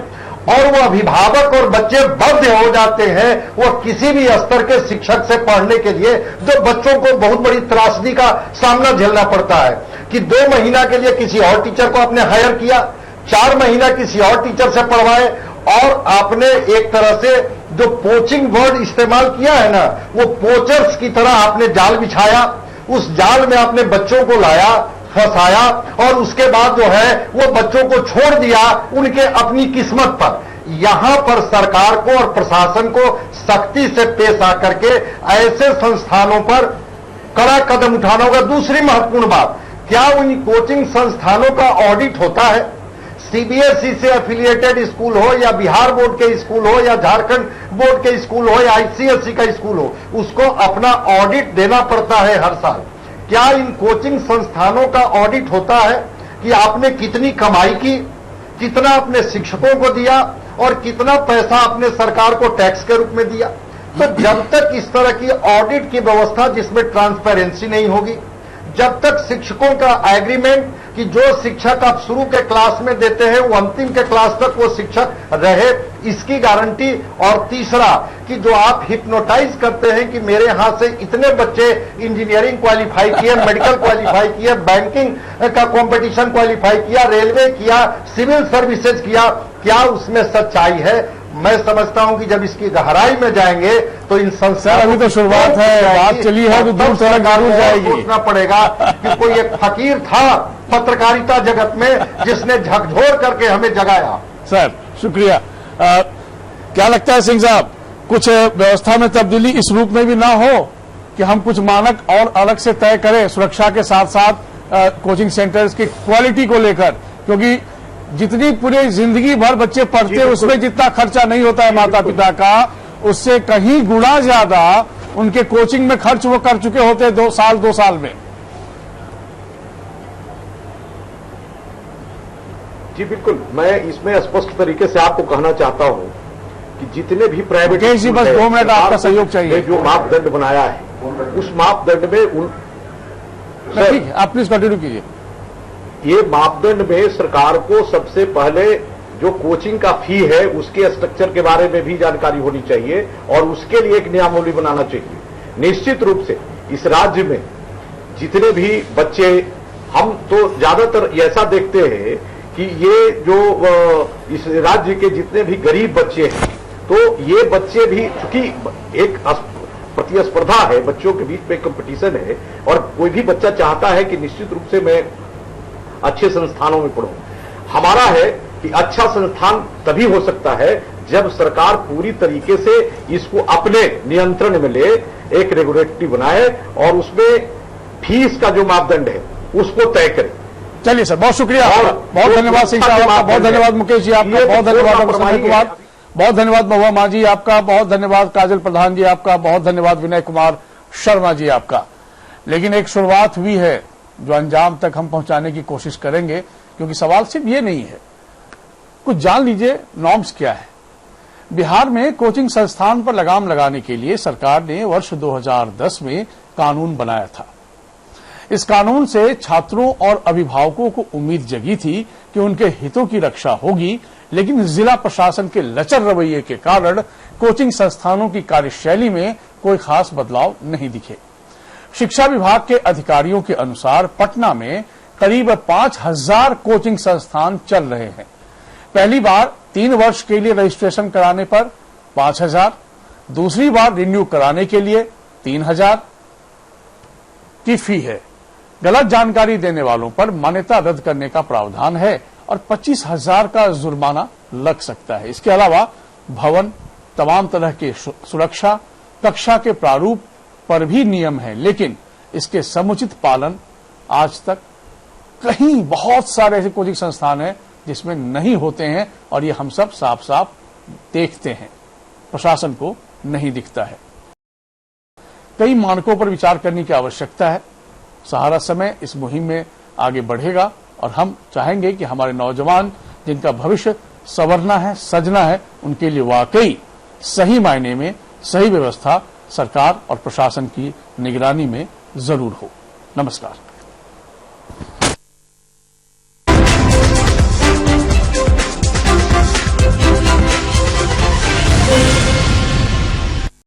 और वो अभिभावक और बच्चे बाध्य हो जाते हैं वो किसी भी स्तर के शिक्षक से पढ़ने के लिए, जो बच्चों को बहुत बड़ी त्रासदी का सामना झेलना पड़ता है कि 2 महीना के लिए किसी और टीचर को आपने हायर किया, 4 महीना किसी और टीचर से पढ़वाए, और आपने एक तरह से जो पोचिंग वर्ड इस्तेमाल किया है ना, वो पोचर्स की तरह आपने जाल बिछाया। उस जाल में आपने बच्चों को लाया, फंसाया और उसके बाद जो है वो बच्चों को छोड़ दिया उनके अपनी किस्मत पर। यहां पर सरकार को और प्रशासन को सख्ती से पेश आकर के ऐसे संस्थानों पर कड़ा कदम उठाना होगा। दूसरी महत्वपूर्ण बात, क्या उन कोचिंग संस्थानों का ऑडिट होता है? सीबीएसई से एफिलिएटेड स्कूल हो या बिहार बोर्ड के स्कूल हो या झारखंड बोर्ड के स्कूल हो या आईसीएसई का स्कूल हो, उसको अपना ऑडिट देना पड़ता है हर साल। क्या इन कोचिंग संस्थानों का ऑडिट होता है कि आपने कितनी कमाई की, कितना अपने शिक्षकों को दिया और कितना पैसा अपने सरकार को टैक्स के रूप में दिया? तो जब तक इस तरह की ऑडिट की व्यवस्था जिसमें ट्रांसपेरेंसी नहीं होगी, जब तक शिक्षकों का एग्रीमेंट कि जो शिक्षक आप शुरू के क्लास में देते हैं वो अंतिम के क्लास तक वो शिक्षक रहे, इसकी गारंटी। और तीसरा कि जो आप हिप्नोटाइज करते हैं कि मेरे यहां से इतने बच्चे इंजीनियरिंग क्वालिफाई किए, मेडिकल क्वालिफाई किए, बैंकिंग का कंपटीशन क्वालिफाई किया, रेलवे किया, सिविल सर्विसेज किया, क्या उसमें सच्चाई है? मैं समझता हूं कि जब इसकी गहराई में जाएंगे तो इन संस्थानों, अभी तो शुरुआत है, बात चली है तो दूर तक जरूर जाएगी। सोचना पड़ेगा कि कोई एक फकीर था पत्रकारिता जगत में जिसने झकझोर करके हमें जगाया। सर शुक्रिया। क्या लगता है सिंह साहब, कुछ व्यवस्था में तब्दीली इस रूप में भी ना हो कि हम कुछ मानक और अलग से तय करें सुरक्षा के साथ साथ कोचिंग सेंटर्स की क्वालिटी को लेकर? क्योंकि जितनी पूरी जिंदगी भर बच्चे पढ़ते हैं उसमें जितना खर्चा नहीं होता है माता पिता का, उससे कहीं गुना ज्यादा उनके कोचिंग में खर्च वो कर चुके होते हैं 2 साल में। जी बिल्कुल, मैं इसमें स्पष्ट तरीके से आपको कहना चाहता हूं कि जितने भी प्राइवेट जी बस 2 मिनट आपका सहयोग चाहिए। जो मापदंड बनाया है उस मापदंड में ठीक है, आप प्लीज कंटिन्यू कीजिए। ये मापदंड में सरकार को सबसे पहले जो कोचिंग का फी है उसके स्ट्रक्चर के बारे में भी जानकारी होनी चाहिए और उसके लिए एक नियमावली बनाना चाहिए। निश्चित रूप से इस राज्य में जितने भी बच्चे, हम तो ज्यादातर ऐसा देखते हैं कि ये जो इस राज्य के जितने भी गरीब बच्चे हैं, तो ये बच्चे भी, चूंकि एक प्रतिस्पर्धा है, बच्चों के बीच में कंपटीशन है और कोई भी बच्चा चाहता है कि निश्चित रूप से मैं अच्छे संस्थानों में पढ़ूं। हमारा है कि अच्छा संस्थान तभी हो सकता है जब सरकार पूरी तरीके से इसको अपने नियंत्रण में ले, एक रेगुलेटरी बनाए और उसमें फीस का जो मापदंड है उसको तय करे। चलिए सर, बहुत शुक्रिया, बहुत धन्यवाद सिंह साहब, बहुत धन्यवाद मुकेश जी, आपका बहुत धन्यवाद। बहुत धन्यवाद महुआ मांझी आपका, बहुत धन्यवाद काजल प्रधान जी आपका, बहुत धन्यवाद विनय कुमार शर्मा जी आपका। लेकिन एक शुरुआत हुई है जो अंजाम तक हम पहुंचाने की कोशिश करेंगे, क्योंकि सवाल सिर्फ ये नहीं है। कुछ जान लीजिए नॉर्म्स क्या है। बिहार में कोचिंग संस्थान पर लगाम लगाने के लिए सरकार ने वर्ष 2010 में कानून बनाया था। इस कानून से छात्रों और अभिभावकों को उम्मीद जगी थी कि उनके हितों की रक्षा होगी, लेकिन जिला प्रशासन के लचर रवैये के कारण कोचिंग संस्थानों की कार्यशैली में कोई खास बदलाव नहीं दिखे। शिक्षा विभाग के अधिकारियों के अनुसार पटना में करीब 5000 कोचिंग संस्थान चल रहे हैं। पहली बार 3 वर्ष के लिए रजिस्ट्रेशन कराने पर 5000, दूसरी बार रिन्यू कराने के लिए 3000 की फी है। गलत जानकारी देने वालों पर मान्यता रद्द करने का प्रावधान है और 25,000 का जुर्माना लग सकता है। इसके अलावा भवन, तमाम तरह के सुरक्षा, कक्षा के प्रारूप पर भी नियम है, लेकिन इसके समुचित पालन आज तक कहीं बहुत सारे ऐसे कोचिंग संस्थान हैं जिसमें नहीं होते हैं, और ये हम सब साफ साफ देखते हैं, प्रशासन को नहीं दिखता है। कई मानकों पर विचार करने की आवश्यकता है। सहारा समय इस मुहिम में आगे बढ़ेगा और हम चाहेंगे कि हमारे नौजवान जिनका भविष्य संवरना है, सजना है, उनके लिए वाकई सही मायने में सही व्यवस्था सरकार और प्रशासन की निगरानी में जरूर हो। नमस्कार।